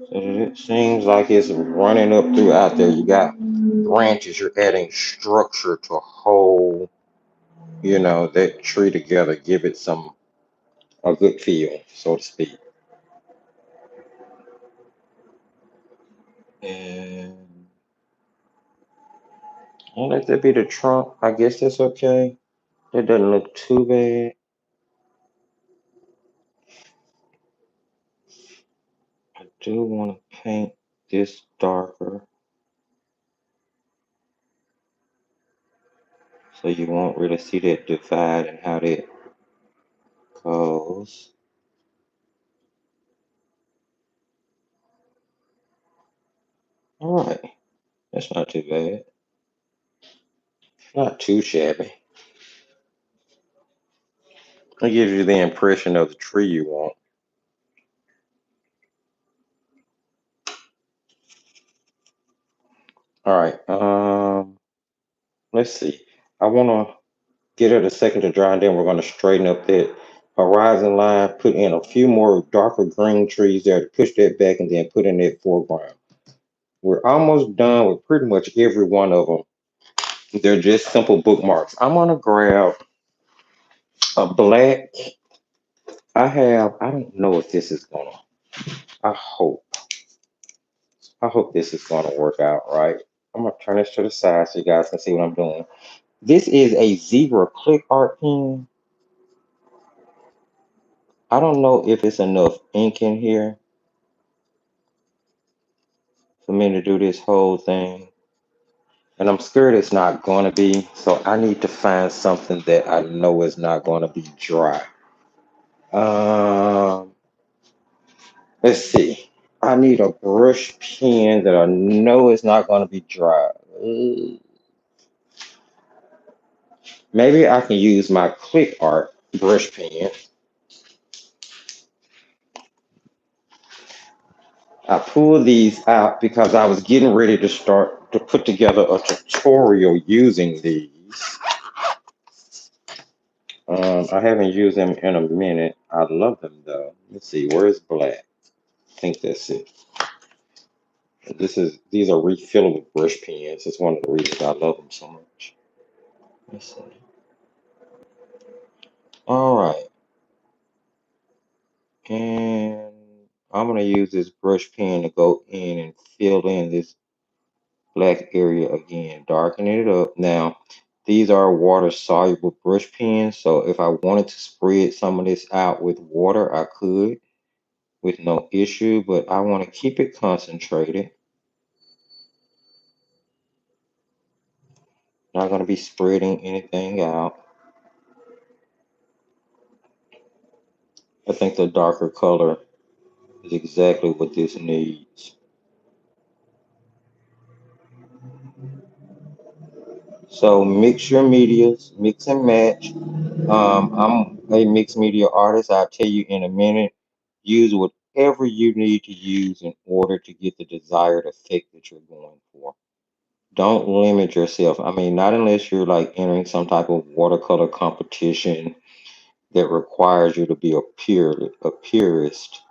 So that it seems like it's running up throughout there. You got branches, you're adding structure to hold, that tree together, give it a good feel, so to speak. And I'll let that be the trunk. I guess that's okay. That doesn't look too bad. I do want to paint this darker so you won't really see that divide and how that goes. All right, that's not too bad. Not too shabby. It gives you the impression of the tree you want. All right. Let's see. I want to get it a second to dry, and then we're going to straighten up that horizon line. Put in a few more darker green trees there to push that back, and then put in that foreground. We're almost done with pretty much every one of them. They're just simple bookmarks. I'm gonna grab a black. I don't know if this is gonna, I hope, I hope this is gonna work out right. I'm gonna turn this to the side so you guys can see what I'm doing. This is a zebra click art pen. I don't know if it's enough ink in here for me to do this whole thing. And I'm scared it's not gonna be, so I need to find something that I know is not gonna be dry. Um, let's see. I need a brush pen that I know is not gonna be dry. Maybe I can use my click art brush pen. I pulled these out because I was getting ready to start to put together a tutorial using these. I haven't used them in a minute. I love them though. Let's see, where's black? I think that's it. These are refillable brush pens. It's one of the reasons I love them so much. Let's see. All right, and I'm gonna use this brush pen to go in and fill in this black area again, darkening it up. Now, these are water soluble brush pens, so if I wanted to spread some of this out with water, I could with no issue, but I want to keep it concentrated. Not going to be spreading anything out. I think the darker color is exactly what this needs. So mix your medias, mix and match. I'm a mixed media artist. I'll tell you in a minute. Use whatever you need to use in order to get the desired effect that you're going for. Don't limit yourself. I mean, not unless you're like entering some type of watercolor competition that requires you to be a purist.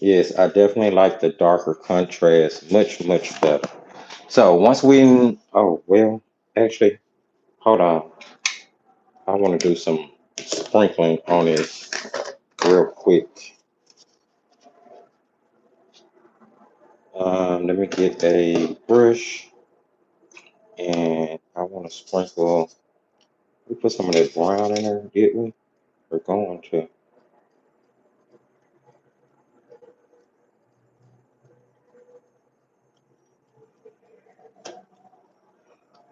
Yes, I definitely like the darker contrast much, much better. So once we, oh, well, actually, hold on. I want to do some sprinkling on this real quick. Let me get a brush and I want to sprinkle. We put some of that brown in there, did we? We're going to.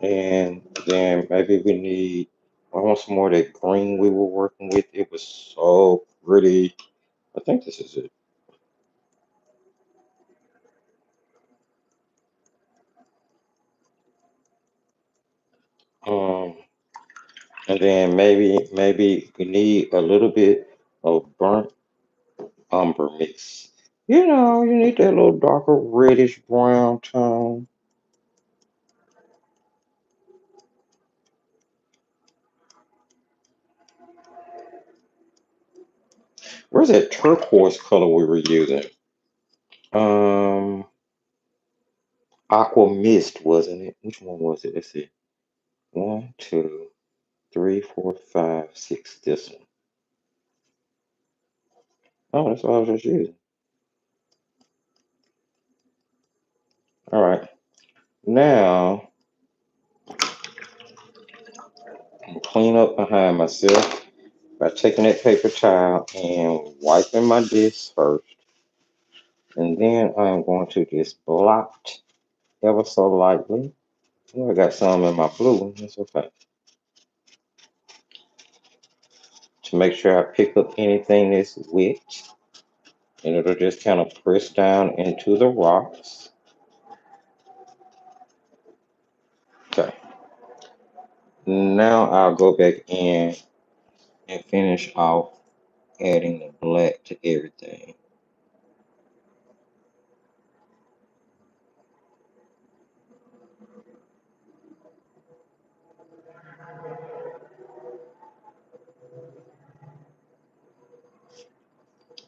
And then maybe we need, I want some more of that green we were working with. It was so pretty. I think this is it. Um, and then maybe we need a little bit of burnt umber mix. You know, you need that little darker reddish brown tone. Where's that turquoise color we were using? Um, Aqua Mist, wasn't it? Which one was it? Let's see. One, two, three, four, five, six. This one. Oh, that's what I was just using. All right. Now, I'm gonna clean up behind myself by taking that paper towel and wiping my disc first. And then I'm going to just blot ever so lightly. Oh, I got some in my blue. That's okay. To make sure I pick up anything that's wet. And it'll just kind of press down into the rocks. Okay. Now I'll go back in and finish off adding the black to everything.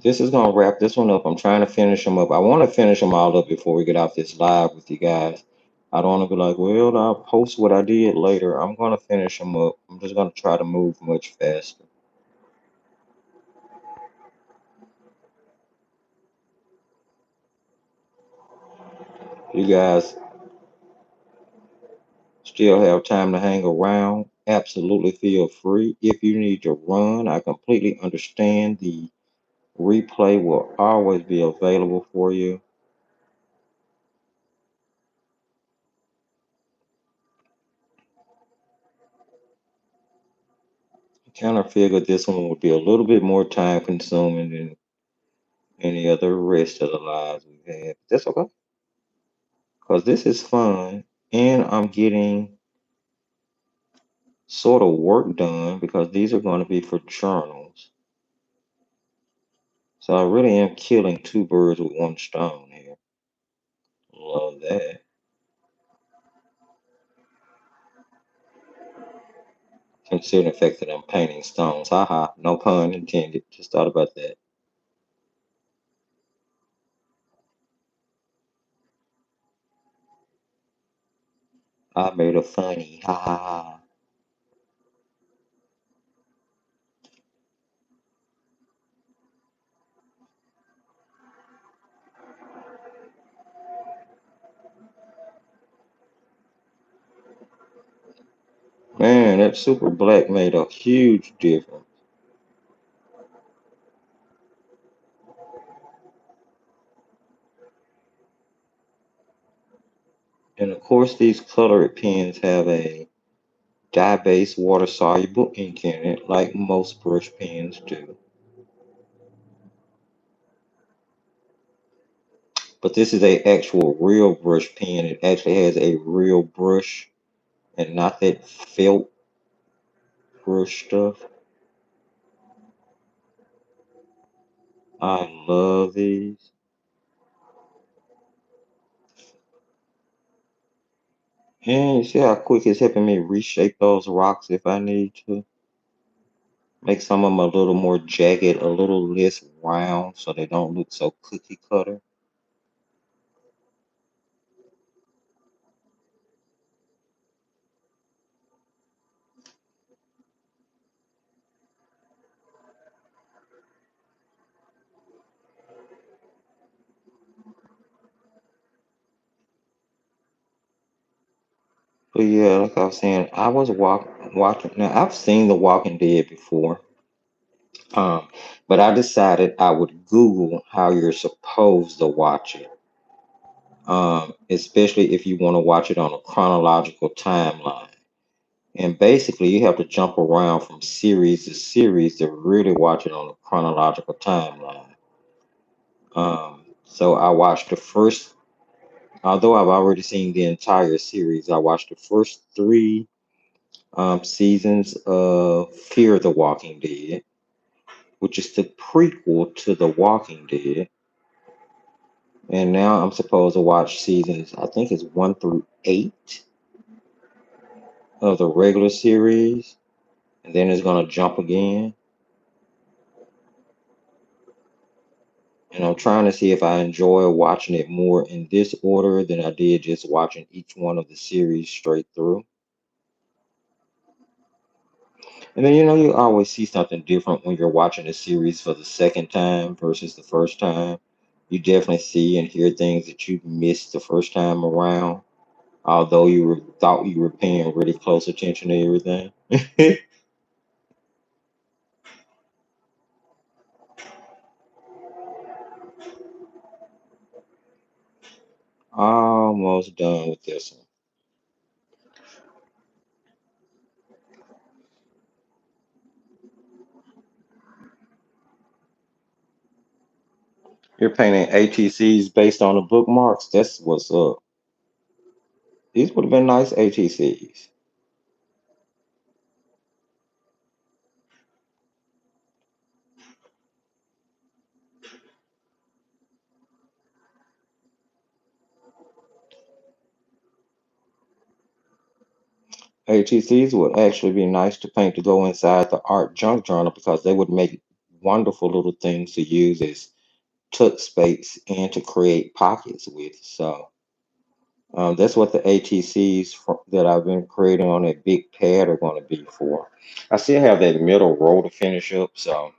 This is gonna wrap this one up. I'm trying to finish them up. I want to finish them all up before we get off this live with you guys. I don't want to be like, well, I'll post what I did later. I'm gonna finish them up. I'm just gonna try to move much faster. You guys still have time to hang around. Absolutely feel free. If you need to run, I completely understand. The replay will always be available for you. I kind of figured this one would be a little bit more time consuming than any other rest of the lives we've had. That's okay, because this is fun and I'm getting sort of work done because these are going to be for journals. So I really am killing two birds with one stone here. Love that. Considering the fact that I'm painting stones. Haha, no pun intended. Just thought about that. I made a funny. Ha ha ha. Man, that super black made a huge difference. And of course, these colored pens have a dye-based water-soluble ink in it, like most brush pens do. But this is a actual real brush pen. It actually has a real brush and not that felt brush stuff. I love these. And you see how quick it's helping me reshape those rocks if I need to. Make some of them a little more jagged, a little less round so they don't look so cookie cutter. But yeah, like I was saying, I was watching. Now I've seen The Walking Dead before, but I decided I would Google how you're supposed to watch it, especially if you want to watch it on a chronological timeline. And basically, you have to jump around from series to series to really watch it on a chronological timeline. So I watched the first, although I've already seen the entire series, I watched the first three seasons of Fear the Walking Dead, which is the prequel to The Walking Dead. And now I'm supposed to watch seasons, I think it's 1 through 8 of the regular series, and then it's going to jump again. And I'm trying to see if I enjoy watching it more in this order than I did just watching each one of the series straight through. And then, you always see something different when you're watching a series for the second time versus the first time. You definitely see and hear things that you missed the first time around, although thought you were paying really close attention to everything. Almost done with this one. You're painting ATCs based on the bookmarks. That's what's up. These would have been nice ATCs. ATCs would actually be nice to paint to go inside the art junk journal because they would make wonderful little things to use as tuck space and to create pockets with. So that's what the ATCs that I've been creating on that big pad are going to be for. I still have that middle row to finish up, so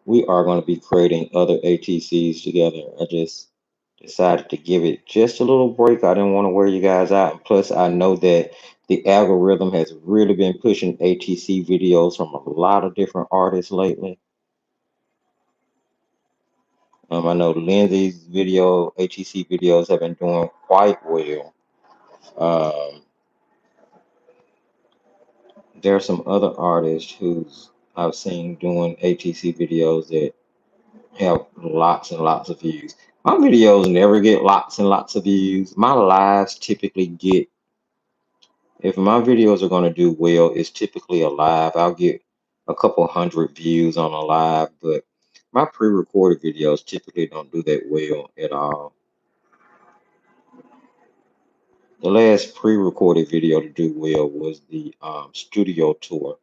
we are going to be creating other ATCs together. I just decided to give it just a little break. I didn't want to wear you guys out. And plus, I know that the algorithm has really been pushing ATC videos from a lot of different artists lately. I know Lindsay's ATC videos have been doing quite well. Um, there are some other artists who's I've seen doing ATC videos that have lots and lots of views. My videos never get lots and lots of views. My lives typically get If my videos are going to do well, it's typically a live. I'll get a couple hundred views on a live, but my pre-recorded videos typically don't do that well at all. The last pre-recorded video to do well was the studio tour.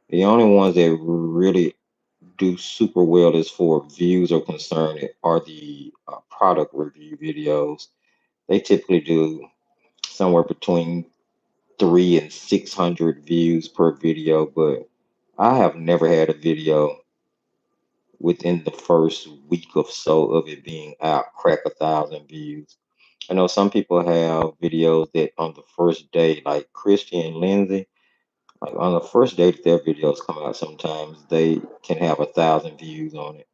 The only ones that really do super well as far as views are concerned are the product review videos. They typically do somewhere between 300 and 600 views per video, but I have never had a video within the first week or so of it being out crack 1,000 views. I know some people have videos that on the first day, like Christy and Lindsay, like on the first day that their videos come out, sometimes they can have 1,000 views on it.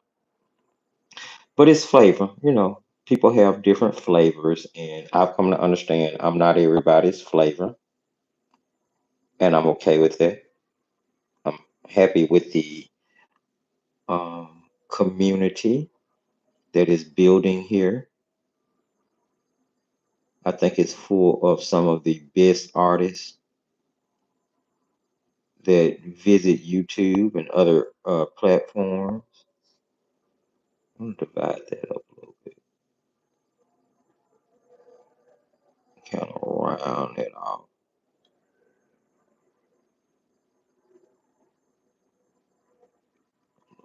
But it's flavor, you know. People have different flavors, and I've come to understand I'm not everybody's flavor, and I'm okay with that. I'm happy with the community that is building here. I think it's full of some of the best artists that visit YouTube and other platforms. I'm gonna divide that up a little bit, kind of round it off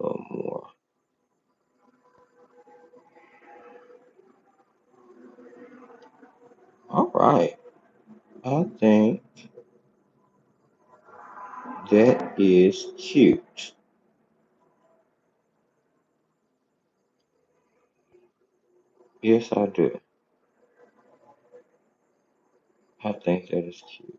a little more. All right, I think that is cute. Yes, I do. I think that is cute.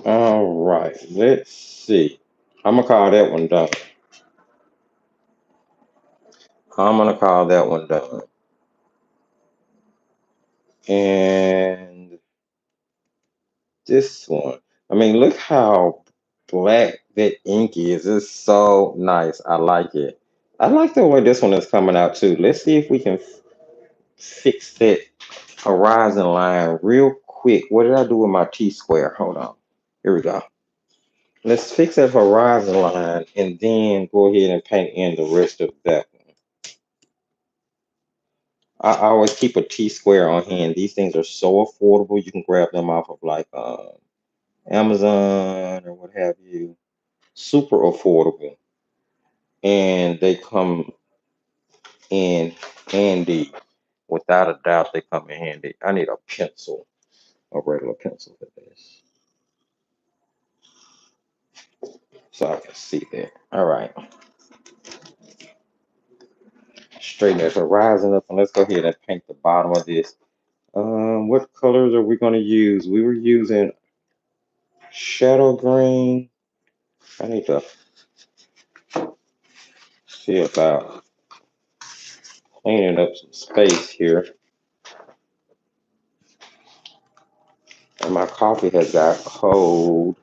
All right, let's see. I'm gonna call that one done. I'm gonna call that one done. And this one, I mean, look how black that ink is. It's so nice. I like it. I like the way this one is coming out too. Let's see if we can fix that horizon line real quick. What did I do with my T-square? Hold on. Here we go. Let's fix that horizon line and then go ahead and paint in the rest of that one. I always keep a T-square on hand. These things are so affordable. You can grab them off of like Amazon or what have you. Super affordable. And they come in handy. Without a doubt, they come in handy. I need a pencil, a regular pencil for this, so I can see that. All right, straighten that horizon up, and let's go ahead and paint the bottom of this. What colors are we going to use? We were using shadow green. I need to see about cleaning up some space here. And my coffee has got cold.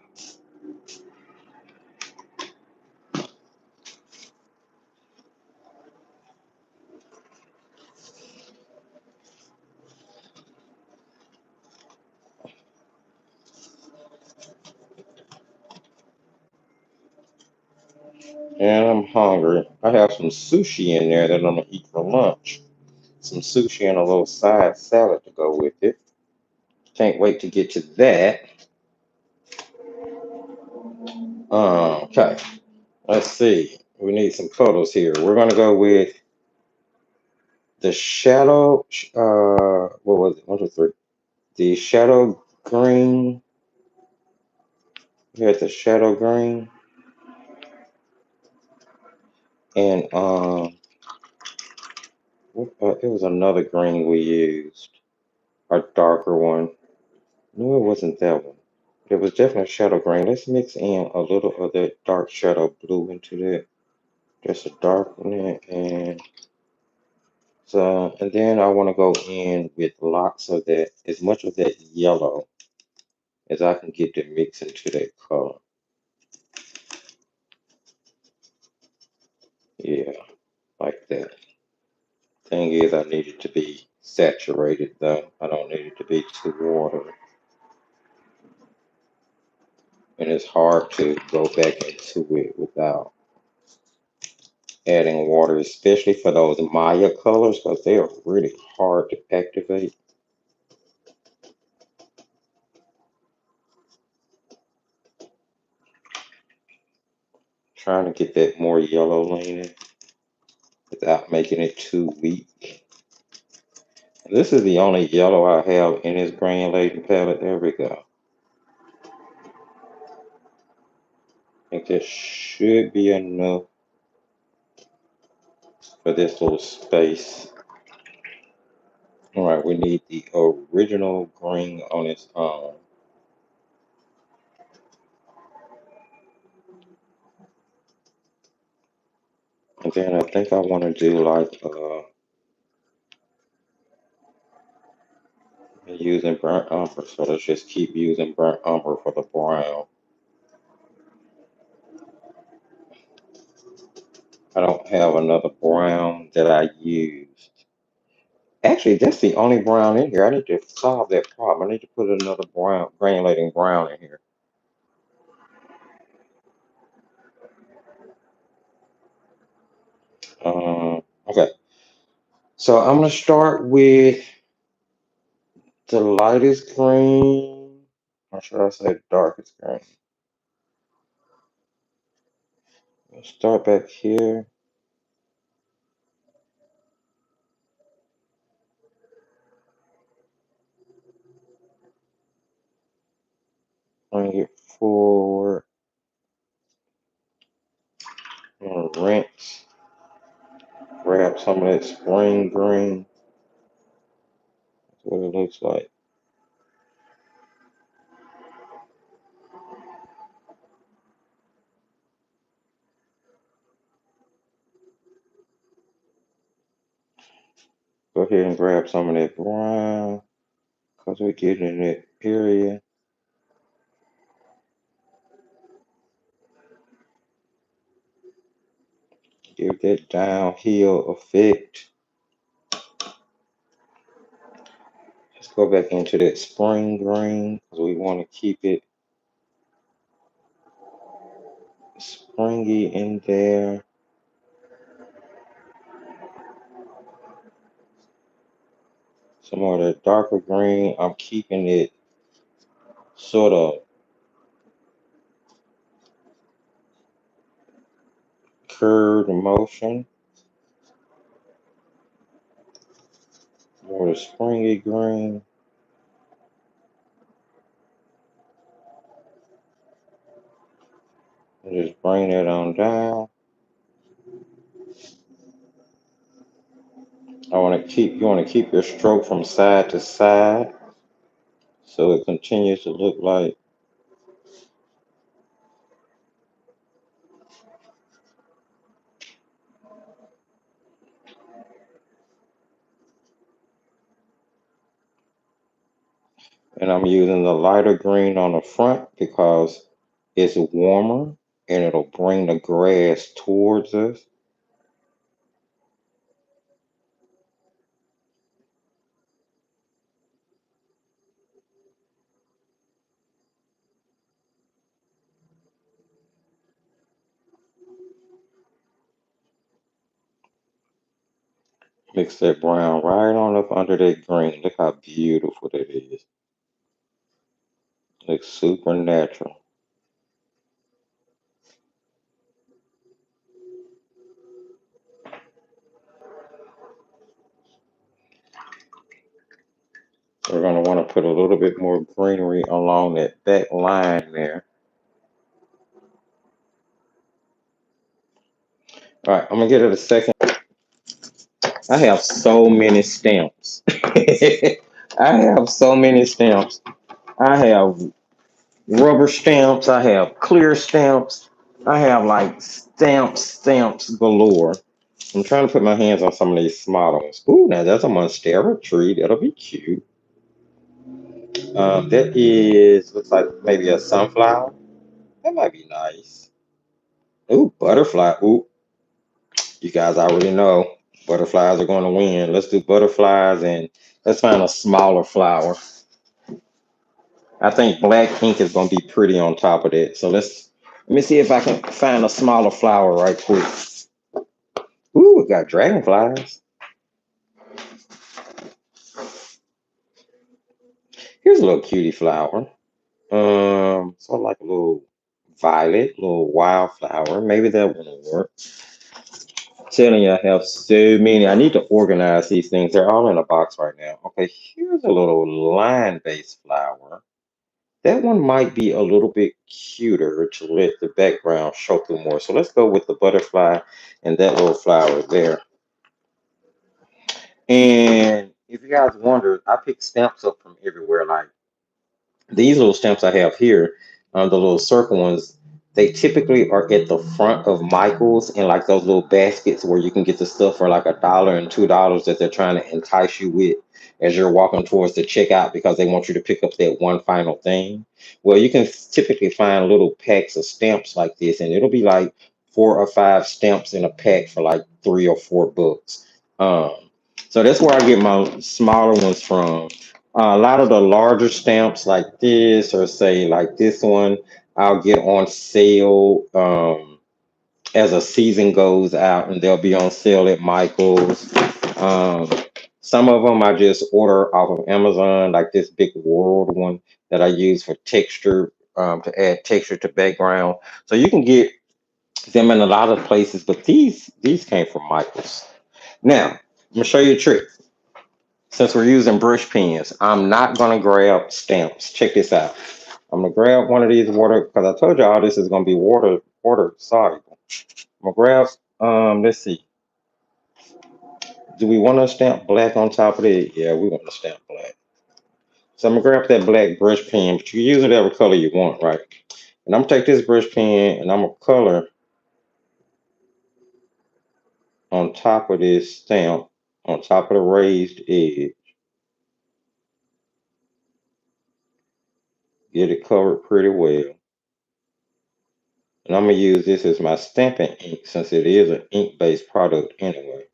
And I'm hungry. I have some sushi in there that I'm gonna eat for lunch. Some sushi and a little side salad to go with it. Can't wait to get to that. Okay, let's see. We need some photos here. We're gonna go with the shadow. What was it? 1, 2, 3. The shadow green. Here's the shadow green, and it was another green we used, a darker one. No, it wasn't that one. It was definitely shadow green. Let's mix in a little of that dark shadow blue into that. Just a darken it, and so, and then I want to go in with lots of that, as much of that yellow as I can get to mix into that color. Yeah, like that. Thing is, I need it to be saturated though. I don't need it to be too watery. And it's hard to go back into it without adding water, especially for those Maya colors, because they are really hard to activate. Trying to get that more yellow leaning without making it too weak. This is the only yellow I have in this granulating palette. There we go. I think that should be enough for this little space. All right, we need the original green on its own. And then I think I want to do like using burnt umber. So let's just keep using burnt umber for the brown. I don't have another brown that I used. Actually, that's the only brown in here. I need to solve that problem. I need to put another brown, granulating brown in here. Okay, so I'm gonna start with the lightest green, or should I say the darkest green? I'll start back here. Bring it forward. I'm gonna rinse. Grab some of that spring green. That's what it looks like. Go ahead and grab some of that brown, because we're getting in that area. Give that downhill effect. Let's go back into that spring green, because we want to keep it springy in there. Some more of that darker green. I'm keeping it sort of curved motion. More of the springy green. And just bring that on down. You want to keep your stroke from side to side, so it continues to look like and I'm using the lighter green on the front because it's warmer and it'll bring the grass towards us. Mix that brown right on up under that green. Look how beautiful that is. Looks super natural. We're going to want to put a little bit more greenery along that back line there. All right, I'm going to get it a second. I have so many stamps. I have so many stamps. I have rubber stamps. I have clear stamps. I have like stamps galore. I'm trying to put my hands on some of these smaller ones. Ooh, now that's a monstera tree. That'll be cute. That is, looks like maybe a sunflower. That might be nice. Ooh, butterfly. Ooh, you guys already know. Butterflies are going to win. Let's do butterflies and let's find a smaller flower. I think black ink is going to be pretty on top of that. So let me see if I can find a smaller flower right quick. Ooh, we got dragonflies. Here's a little cutie flower. Sort of like a little violet, little wildflower. Maybe that one will work. Telling you, I have so many. I need to organize these things. They're all in a box right now. Okay, here's a little line-based flower. That one might be a little bit cuter to let the background show through more. So let's go with the butterfly and that little flower there. And if you guys wonder, I picked stamps up from everywhere. Like these little stamps I have here, the little circle ones, they typically are at the front of Michael's in like those little baskets where you can get the stuff for like $1 and $2 that they're trying to entice you with as you're walking towards the checkout because they want you to pick up that one final thing. Well, you can typically find little packs of stamps like this, and it'll be like 4 or 5 stamps in a pack for like $3 or $4. Um, so that's where I get my smaller ones from. A lot of the larger stamps like this, or say like this one, I'll get on sale as a season goes out, and they'll be on sale at Michael's. Um, some of them I just order off of Amazon, like this big world one that I use for texture, to add texture to background. So you can get them in a lot of places, but these came from Michael's. Now, I'm gonna show you a trick. Since we're using brush pens, I'm not gonna grab stamps. Check this out. I'm gonna grab one of these water, because I told y'all this is gonna be water soluble. I'm gonna grab, let's see. Do we want to stamp black on top of it? Yeah, we want to stamp black. So I'm gonna grab that black brush pen, but you can use whatever color you want, right? And I'm gonna take this brush pen and I'm gonna color on top of this stamp, on top of the raised edge. Get it covered pretty well. And I'm gonna use this as my stamping ink since it is an ink-based product anyway.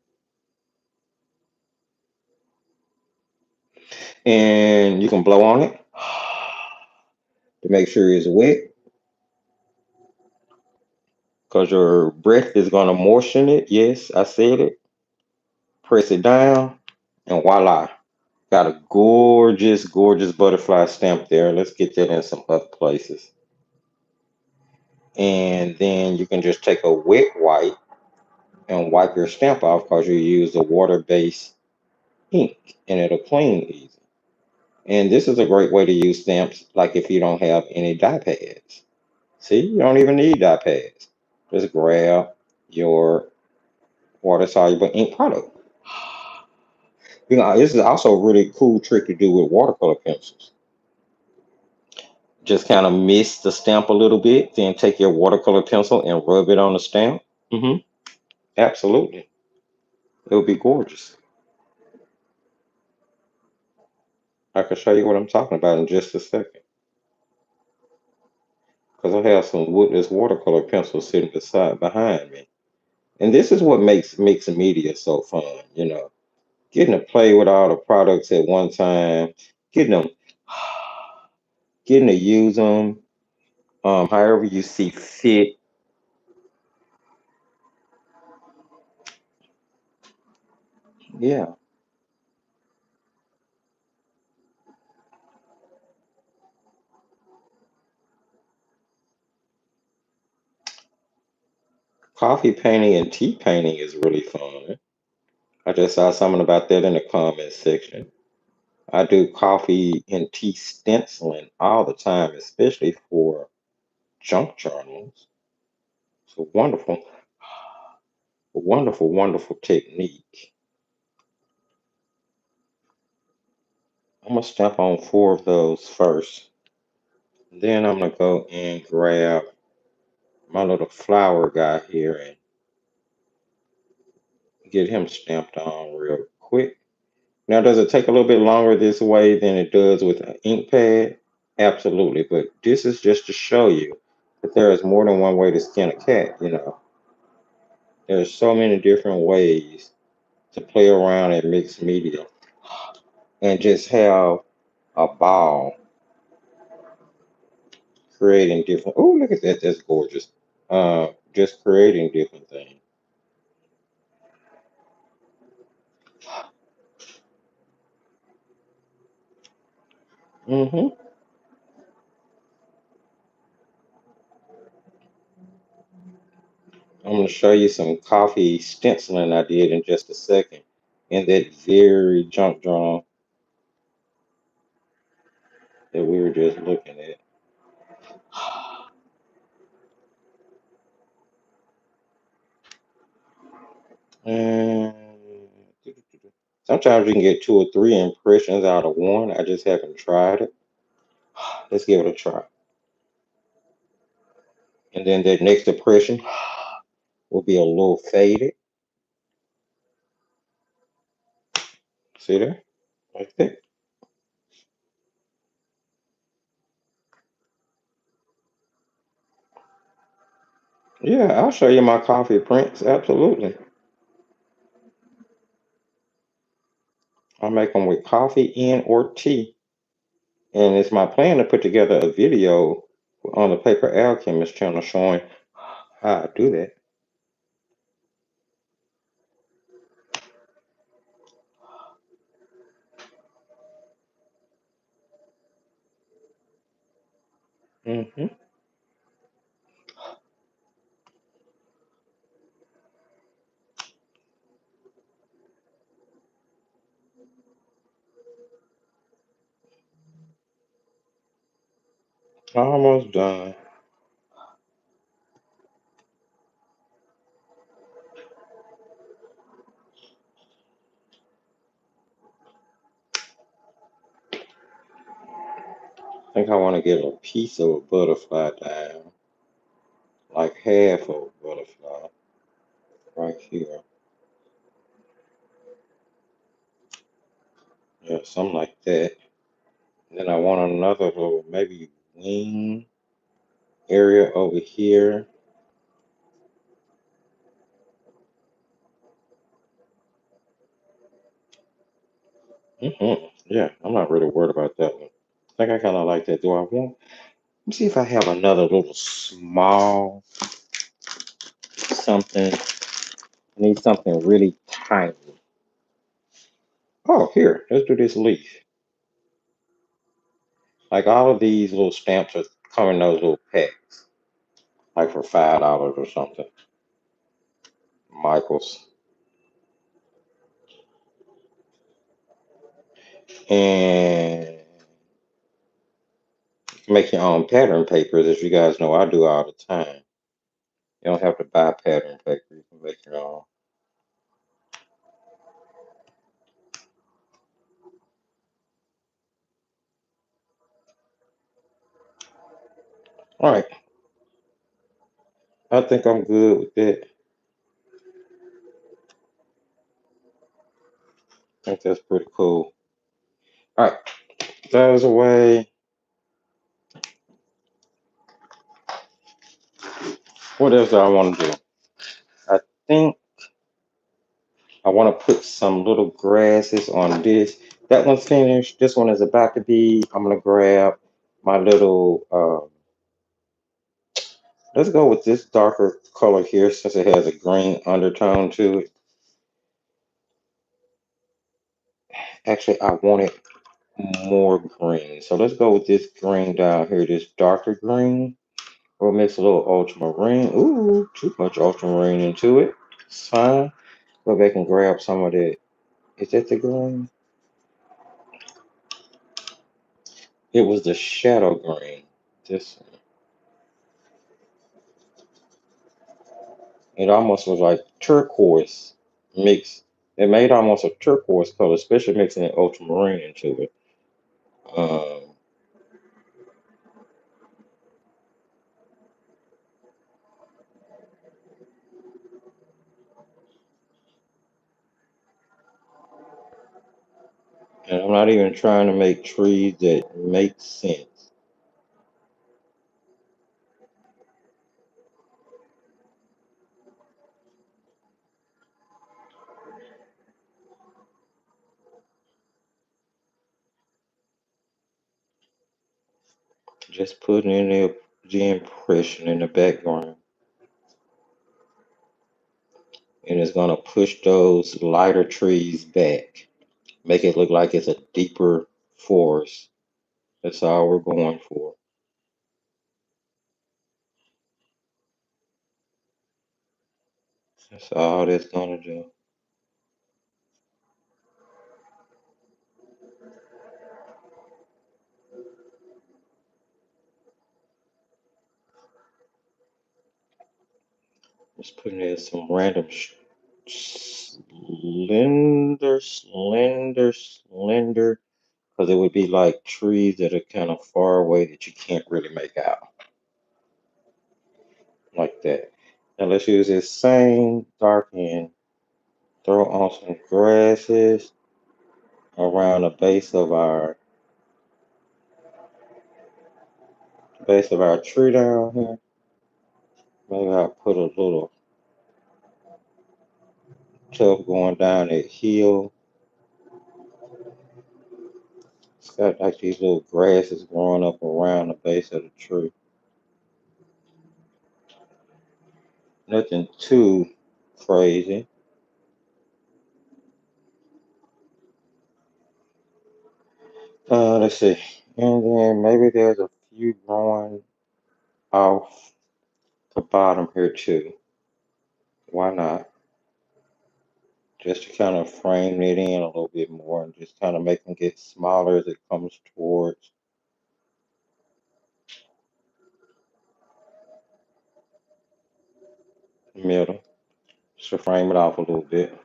And you can blow on it to make sure it's wet, because your breath is gonna moisten it. Yes, I said it. Press it down, and voila. Got a gorgeous, gorgeous butterfly stamp there. Let's get that in some other places. And then you can just take a wet wipe and wipe your stamp off because you use a water-based ink and it'll clean easy. And this is a great way to use stamps, like if you don't have any die pads. See, you don't even need die pads. Just grab your water-soluble ink product. You know, this is also a really cool trick to do with watercolor pencils. Just kind of mist the stamp a little bit, then take your watercolor pencil and rub it on the stamp. Hmm. Absolutely. It would be gorgeous. I can show you what I'm talking about in just a second. Because I have some woodless watercolor pencils sitting beside behind me. And this is what makes mixing media so fun, you know. Getting to play with all the products at one time, getting them getting to use them however you see fit. Yeah. Coffee painting and tea painting is really fun. I just saw something about that in the comment section. I do coffee and tea stenciling all the time, especially for junk journals. It's a wonderful, wonderful technique. I'm gonna stamp on 4 of those first. Then I'm gonna go and grab my little flower guy here and get him stamped on real quick. Now, does it take a little bit longer this way than it does with an ink pad? Absolutely, but this is just to show you that there is more than one way to skin a cat, you know. There's so many different ways to play around and mix media and just have a ball creating different. Oh, look at that! That's gorgeous. Just creating different things. hmm I'm going to show you some coffee stenciling I did in just a second in that very junk drawing that we were just looking at. And sometimes you can get 2 or 3 impressions out of one. I just haven't tried it. Let's give it a try. And then that next impression will be a little faded. See there? Like that. Yeah, I'll show you my coffee prints. Absolutely. I make them with coffee and or tea. And it's my plan to put together a video on the Paper Alchemist channel showing how I do that. hmm Almost done. I think I want to get a piece of a butterfly down, like half of a butterfly right here. Yeah, something like that. And then I want another little maybe wing area over here. Yeah, I'm not really worried about that one. I think I kind of like that. Do I want? Let me see if I have another little small something. I need something really tiny. Oh, here, let's do this leaf. Like all of these little stamps are come in those little packs, like for $5 or something. Michaels. And you can make your own pattern papers, as you guys know I do all the time. You don't have to buy pattern paper, you can make your own. All right, I think I'm good with that. I think that's pretty cool. All right, that is away. What else do I want to do? I think I want to put some little grasses on this. That one's finished. This one is about to be. I'm gonna grab my little. Let's go with this darker color here since it has a green undertone to it. Actually, I want it more green, so let's go with this green down here. This darker green. We'll mix a little ultramarine. Ooh, too much ultramarine into it. It's fine. Go back and grab some of that. Is that the green? It was the shadow green. This it almost was like turquoise mix. It made almost a turquoise color, especially mixing an ultramarine into it. Um, and I'm not even trying to make trees that make sense. Just putting in the impression in the background. And it's going to push those lighter trees back. Make it look like it's a deeper forest. That's all we're going for. That's all that's going to do. Just putting in some random slender, because it would be like trees that are kind of far away that you can't really make out. Like that. Now let's use this same dark end. Throw on some grasses around the base of our tree down here. Maybe I'll put a little tub going down that hill. It's got like these little grasses growing up around the base of the tree. Nothing too crazy. Let's see. And then maybe there's a few growing off the bottom here too. Why not? Just to kind of frame it in a little bit more and just kind of make them get smaller as it comes towards the middle. Just to frame it off a little bit.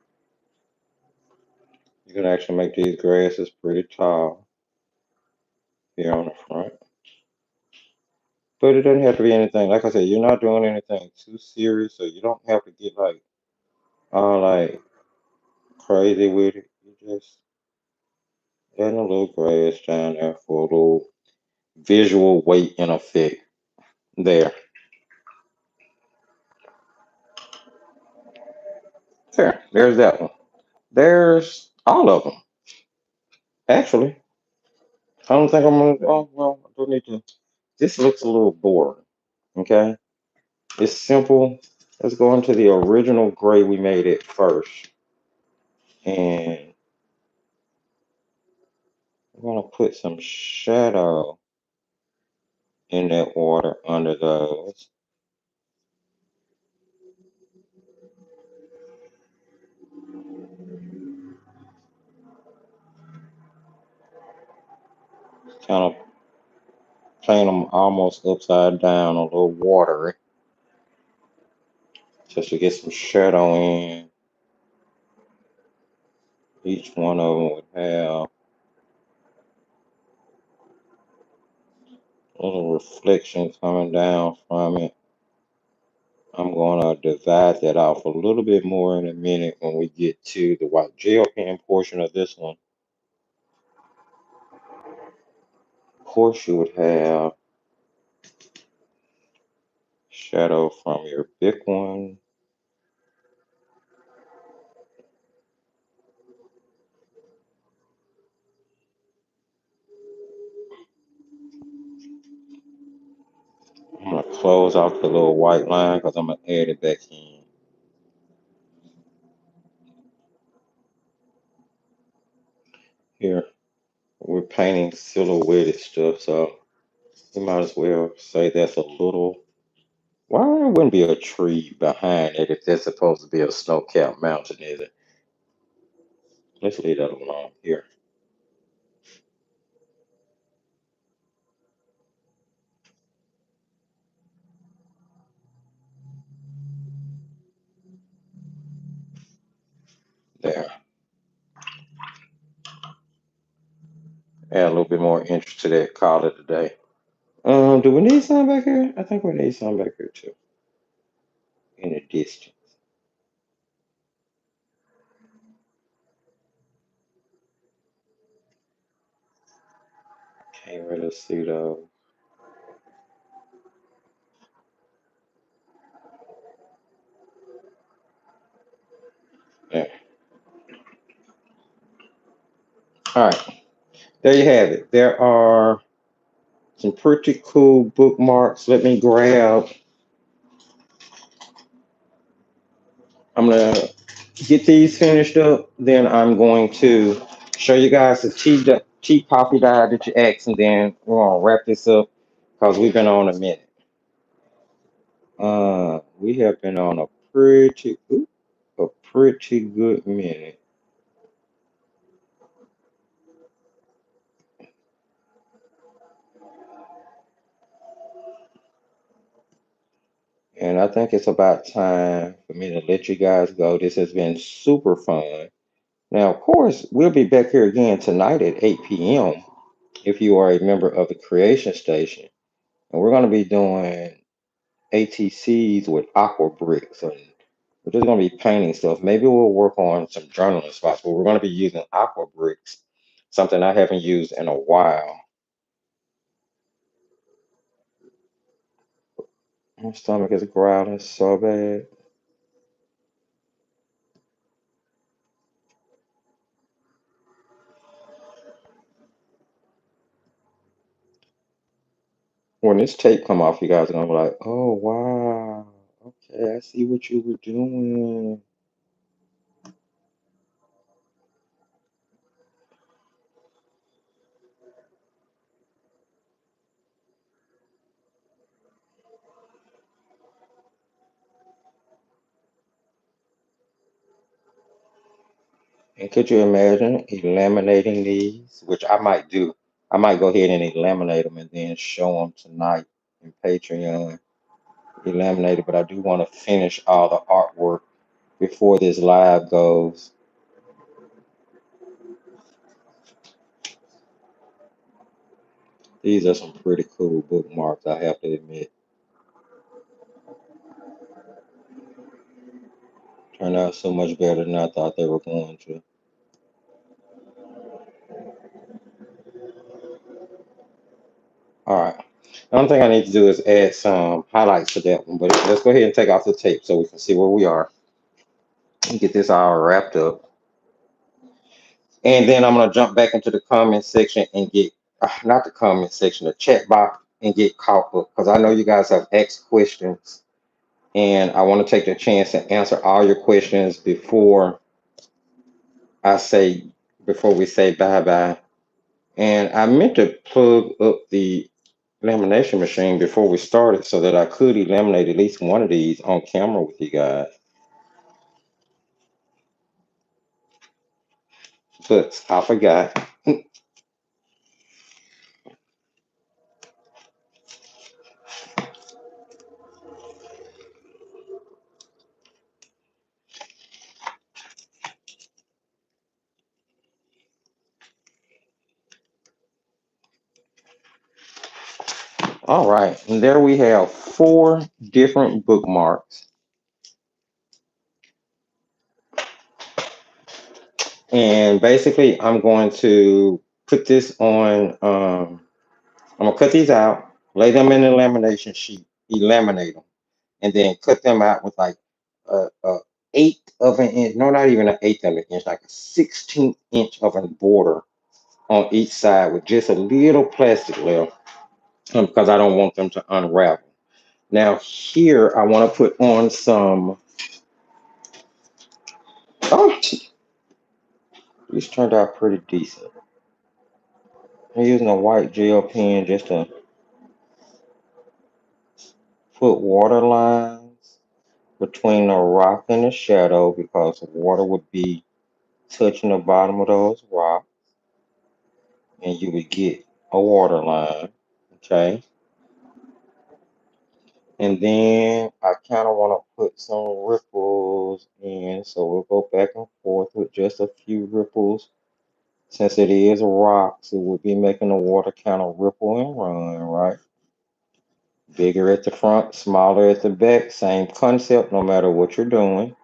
You can actually make these grasses pretty tall here on the front. But it doesn't have to be anything. Like I said, you're not doing anything too serious, so you don't have to get like all like crazy with it. You just adding a little grass down there for a little visual weight and effect. There. There's that one. There's all of them. Actually, I don't think I'm gonna. Oh well, I don't need to. This looks a little boring. Okay, it's simple. Let's go into the original gray we made it first, and I'm gonna put some shadow in that water under those. Kind of paint them almost upside down, a little watery, just to get some shadow in. Each one of them would have a little reflection coming down from it. I'm going to divide that off a little bit more in a minute when we get to the white gel pen portion of this one. Of course, you would have shadow from your big one. I'm going to close off the little white line because I'm going to add it back in. Here, we're painting silhouetted stuff, so you might as well say that's a little. Why there wouldn't be a tree behind it if that's supposed to be a snow-capped mountain, is it? Let's leave that alone here. There. Add a little bit more interest to that color today. Do we need some back here? I think we need some back here too. In the distance. Can't really see those. Yeah. All right. There you have it. There are some pretty cool bookmarks. Let me grab. I'm gonna get these finished up. Then I'm going to show you guys the tea coffee dye that you asked, and then we're gonna wrap this up because we've been on a minute. We have been on a pretty good minute. And I think it's about time for me to let you guys go. This has been super fun. Now, of course, we'll be back here again tonight at 8 p.m. if you are a member of the Creation Station. And we're going to be doing ATCs with aqua bricks. And we're just going to be painting stuff. Maybe we'll work on some journaling spots, but we're going to be using aqua bricks, something I haven't used in a while. My stomach is growling so bad. When this tape come off, you guys are gonna be like, "Oh wow, okay, I see what you were doing." And could you imagine laminating these, which I might do? I might go ahead and laminate them and then show them tonight in Patreon. Laminated, but I do want to finish all the artwork before this live goes. These are some pretty cool bookmarks, I have to admit. Turned out so much better than I thought they were going to. All right. The only thing I need to do is add some highlights to that one, but let's go ahead and take off the tape so we can see where we are and get this all wrapped up. And then I'm going to jump back into the comment section and get, not the comment section, the chat box and get caught up because I know you guys have asked questions and I want to take the chance to answer all your questions I say, before we say bye bye. And I meant to plug up the lamination machine before we started so that I could laminate at least one of these on camera with you guys. But I forgot. All right, and there we have 4 different bookmarks. And basically, I'm going to put this on, I'm gonna cut these out, lay them in the lamination sheet, laminate them, and then cut them out with like a eighth of an inch, no, not even an eighth of an inch, like a 16th inch of a border on each side with just a little plastic left, because I don't want them to unravel. Now here I want to put on some, oh, these turned out pretty decent. I'm using a white gel pen just to put water lines between the rock and the shadow because the water would be touching the bottom of those rocks and you would get a water line. Okay. And then I kind of want to put some ripples in. So we'll go back and forth with just a few ripples. Since it is rocks, it would be making the water kind of ripple and run, right? Bigger at the front, smaller at the back. Same concept no matter what you're doing.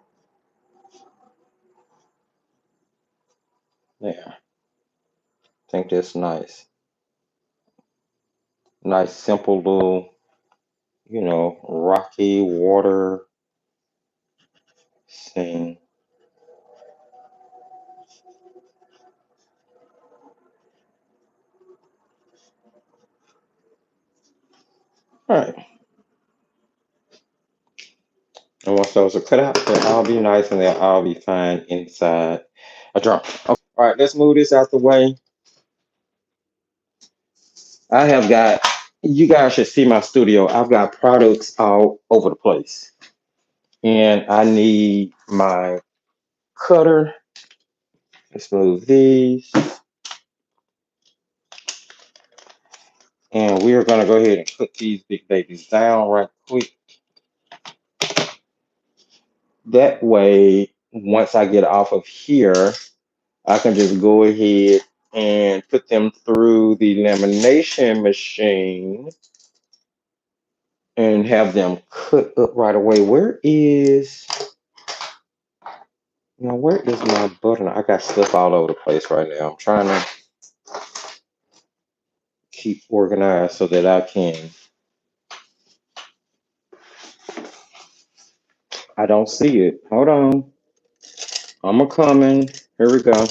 Yeah, I think that's nice. Nice, simple little, rocky water scene. All right. And once those are cut out, they'll all be nice and they'll all be fine inside a jar. Okay. All right, let's move this out the way. I have got, you guys should see my studio. I've got products all over the place. And I need my cutter. Let's move these. And we are going to go ahead and put these big babies down right quick. That way, once I get off of here, I can just go ahead and put them through the lamination machine and have them cut up right away. Where is my button? I got stuff all over the place right now. I'm trying to keep organized so that I don't see it. Hold on. I'm a coming. Here we go.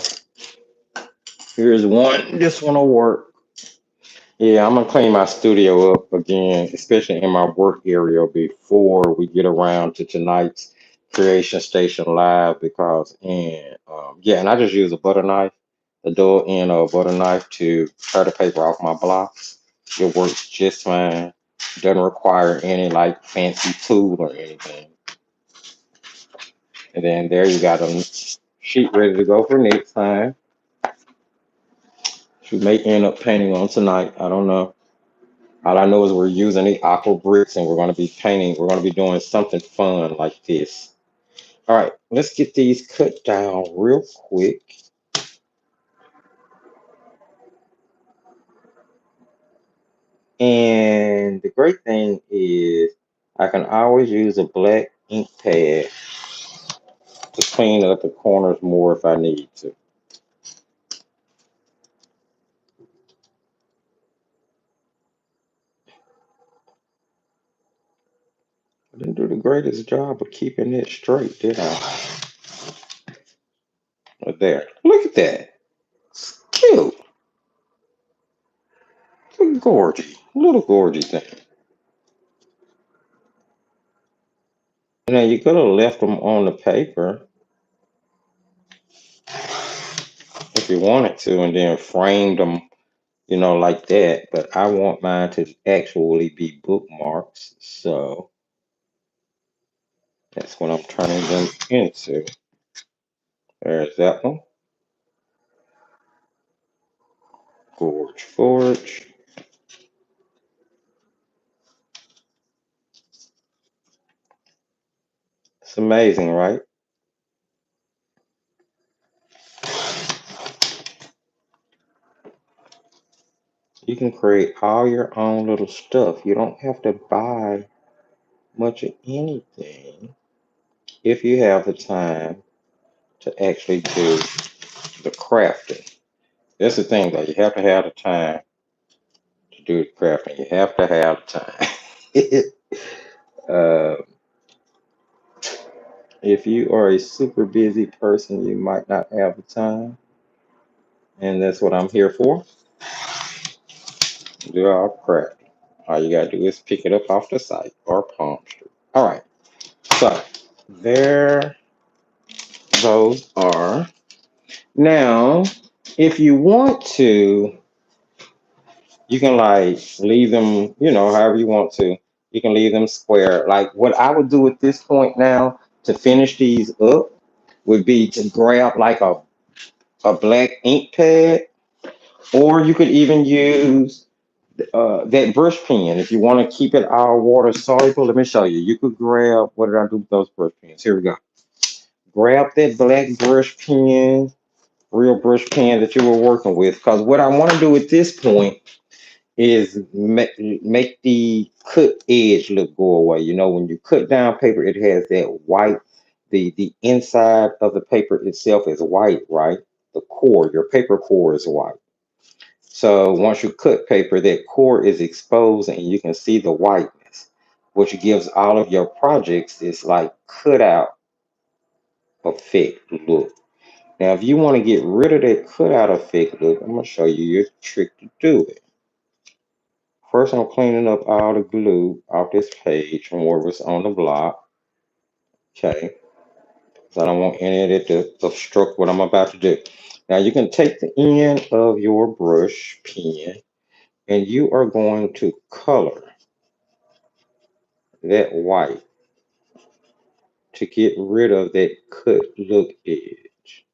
Here's one. This one will work. Yeah, I'm gonna clean my studio up again, especially in my work area before we get around to tonight's Creation Station Live and I just use a butter knife, the dull end of a butter knife to tear the paper off my blocks. It works just fine. Doesn't require any like fancy tool or anything. And then there you got a sheet ready to go for next time. She may end up painting on tonight. I don't know. All I know is we're using the aqua bricks and we're going to be painting. We're going to be doing something fun like this. All right, let's get these cut down real quick. And the great thing is I can always use a black ink pad to clean up the corners more if I need to. I didn't do the greatest job of keeping it straight, did I? Right there. Look at that. It's cute. Look gorgy. Little gorgy thing. And then you could have left them on the paper if you wanted to and then framed them, like that. But I want mine to actually be bookmarks. So that's what I'm turning them into. There's that one. Gorge Forge. It's amazing, right? You can create all your own little stuff. You don't have to buy much of anything if you have the time to actually do the crafting. That's the thing, though. You have to have the time to do the crafting. You have to have the time. If you are a super busy person, you might not have the time. And that's what I'm here for. Do all crafting. All you gotta do is pick it up off the site or Palm Street. All right. So there those are. Now, if you want to, you can like leave them, however you want to. You can leave them square. Like what I would do at this point now to finish these up would be to grab like a black ink pad, or you could even use that brush pen if you want to keep it all water soluble. Let me show you. You could grab, what did I do with those brush pens? Here we go. Grab that black brush pen, real brush pen that you were working with, because what I want to do at this point is make the cut edge look go away. When you cut down paper, it has that white, the inside of the paper itself is white, right? The core, your paper core is white. So once you cut paper, that core is exposed and you can see the whiteness, which gives all of your projects this like cutout effect look. Now, if you want to get rid of that cutout effect look, I'm going to show you your trick to do it. First, I'm cleaning up all the glue off this page from where it was on the block. Okay, so I don't want any of it to obstruct what I'm about to do. Now you can take the end of your brush pen and you are going to color that white to get rid of that cut look edge.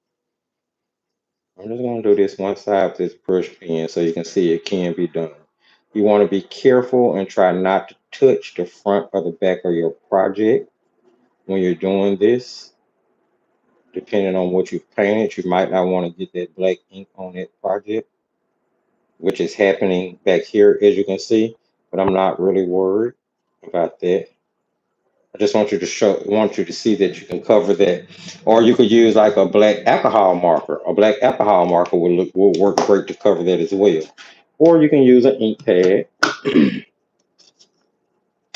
I'm just going to do this one side with this brush pen so you can see it can be done. You want to be careful and try not to touch the front or the back of your project when you're doing this. Depending on what you've painted, you might not want to get that black ink on that project, which is happening back here as you can see, but I'm not really worried about that. I just want you to see that you can cover that, or you could use like a black alcohol marker. A black alcohol marker will work great to cover that as well. Or you can use an ink pad,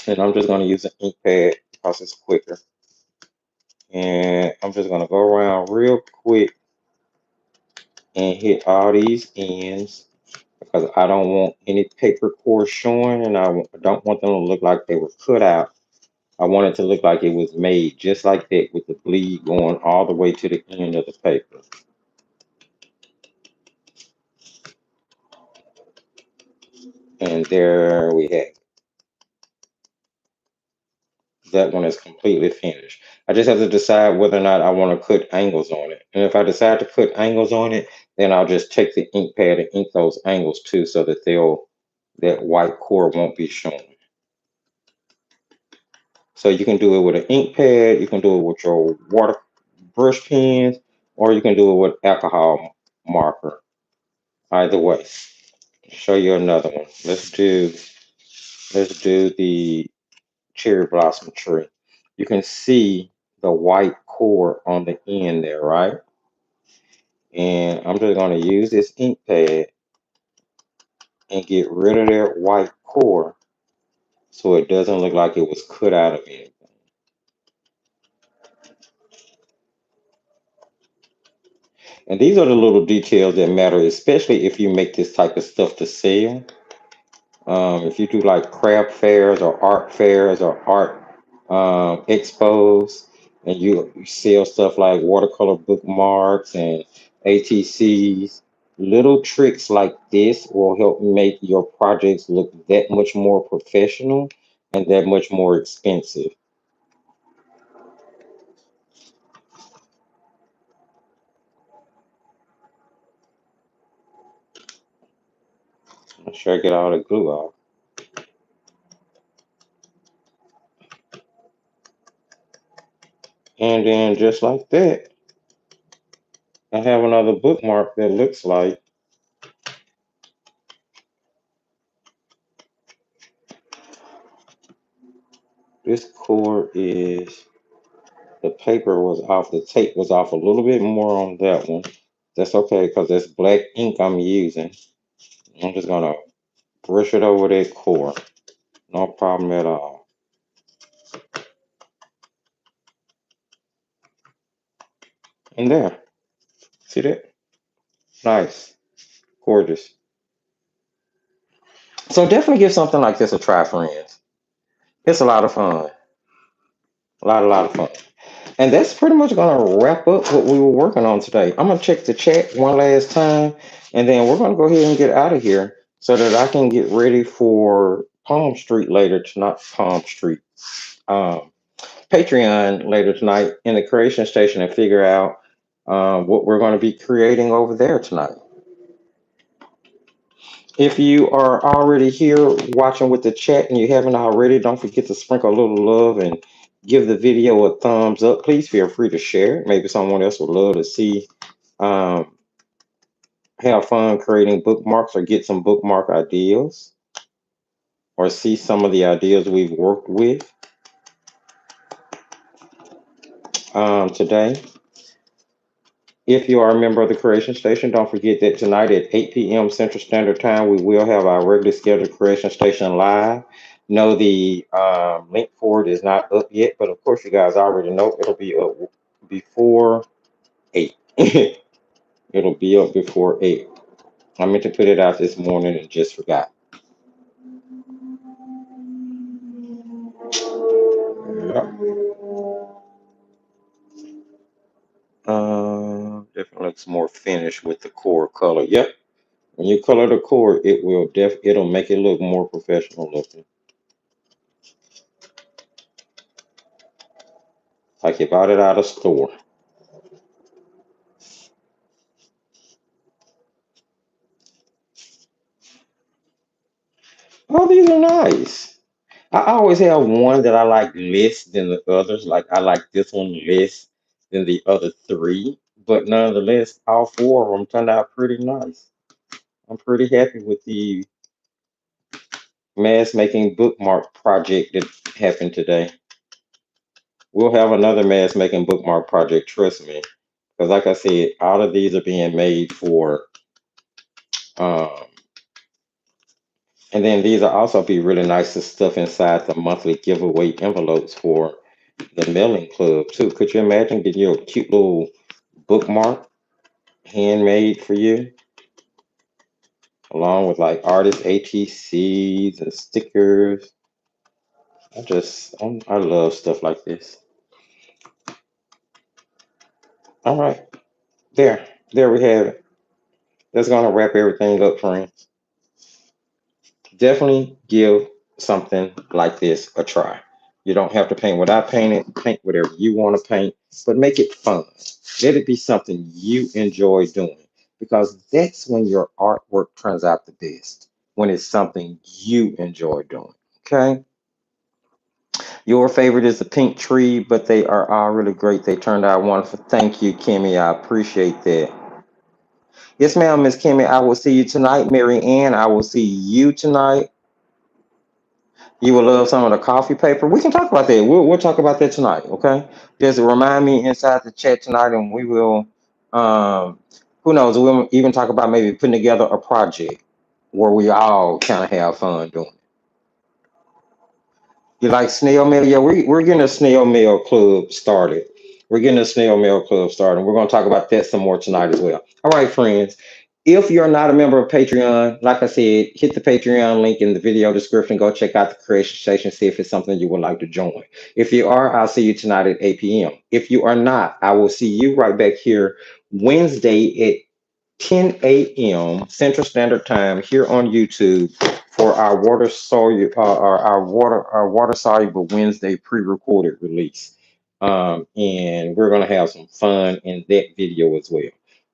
and I'm just going to use an ink pad because it's quicker. And I'm just going to go around real quick and hit all these ends because I don't want any paper core showing, and I don't want them to look like they were cut out. I want it to look like it was made just like that with the bleed going all the way to the end of the paper. And there we have it. That one is completely finished. I just have to decide whether or not I want to put angles on it. And if I decide to put angles on it, then I'll just take the ink pad and ink those angles too so that that white core won't be shown. So you can do it with an ink pad, you can do it with your water brush pens, or you can do it with alcohol marker. Either way. Show you another one. Let's do the cherry blossom tree. You can see the white core on the end there, right? And I'm just going to use this ink pad and get rid of that white core so it doesn't look like it was cut out of anything. And these are the little details that matter, especially if you make this type of stuff to sell. If you do like craft fairs or art fairs or art expos, and you sell stuff like watercolor bookmarks and ATCs, little tricks like this will help make your projects look that much more professional and that much more expensive. Make sure I get all the glue off. And then just like that, I have another bookmark that looks like this core is the paper was off, the tape was off a little bit more on that one. That's okay because that's black ink I'm using. I'm just gonna brush it over that core. No problem at all. And there, see that? Nice, gorgeous. So definitely give something like this a try, friends. It's a lot of fun. A lot of fun. And that's pretty much gonna wrap up what we were working on today. I'm gonna check the chat one last time, and then we're gonna go ahead and get out of here so that I can get ready for Palm Street later tonight. Palm Street, um, Patreon later tonight in the creation station and figure out what we're going to be creating over there tonight. If you are already here watching with the chat and you haven't already, don't forget to sprinkle a little love and give the video a thumbs up. Please feel free to share. Maybe someone else would love to see, um, have fun creating bookmarks or get some bookmark ideas or see some of the ideas we've worked with today. If you are a member of the Creation Station, don't forget that tonight at 8 p.m. Central Standard Time, we will have our regularly scheduled Creation Station live. No, the link for it is not up yet, but of course, you guys already know it'll be up before 8. It'll be up before 8. I meant to put it out this morning and just forgot. Definitely looks more finished with the core color. Yep. When you color the core, it'll make it look more professional looking. Like you bought it out of store. Oh, these are nice. I always have one that I like less than the others. Like I like this one less than the other three. But nonetheless, all four of them turned out pretty nice. I'm pretty happy with the mask making bookmark project that happened today. We'll have another mask making bookmark project, trust me. Because like I said, all of these are being made for um and then these will also be really nice to stuff inside the monthly giveaway envelopes for the mailing club too. Could you imagine getting your cute little bookmark handmade for you, along with like artist ATCs and stickers? I love stuff like this. All right, there we have it. That's gonna wrap everything up, friends. Definitely give something like this a try. You don't have to paint what I painted. Paint whatever you want to paint, but make it fun. Let it be something you enjoy doing, because that's when your artwork turns out the best. When it's something you enjoy doing. Okay. Your favorite is the pink tree, but they are all really great. They turned out wonderful. Thank you, Kimmy. I appreciate that. Yes, ma'am, Miss Kimmy. I will see you tonight. Mary Ann, I will see you tonight. You will love some of the coffee paper. We can talk about that. We'll talk about that tonight. Okay. Just remind me inside the chat tonight, and we will. Um, who knows? We'll even talk about maybe putting together a project where we all kind of have fun doing. You like snail mail? Yeah, we're getting a snail mail club started. We're getting a snail mail club started. We're going to talk about that some more tonight as well. All right, friends. If you're not a member of Patreon, like I said, hit the Patreon link in the video description. Go check out the creation station, see if it's something you would like to join. If you are, I'll see you tonight at 8 p.m. If you are not, I will see you right back here Wednesday at 10 a.m. Central Standard Time here on YouTube for our our water soluble Wednesday pre-recorded release. And we're gonna have some fun in that video as well.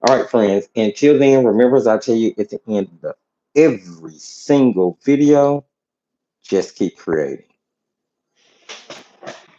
All right, friends. Until then, remember as I tell you at the end of every single video, just keep creating.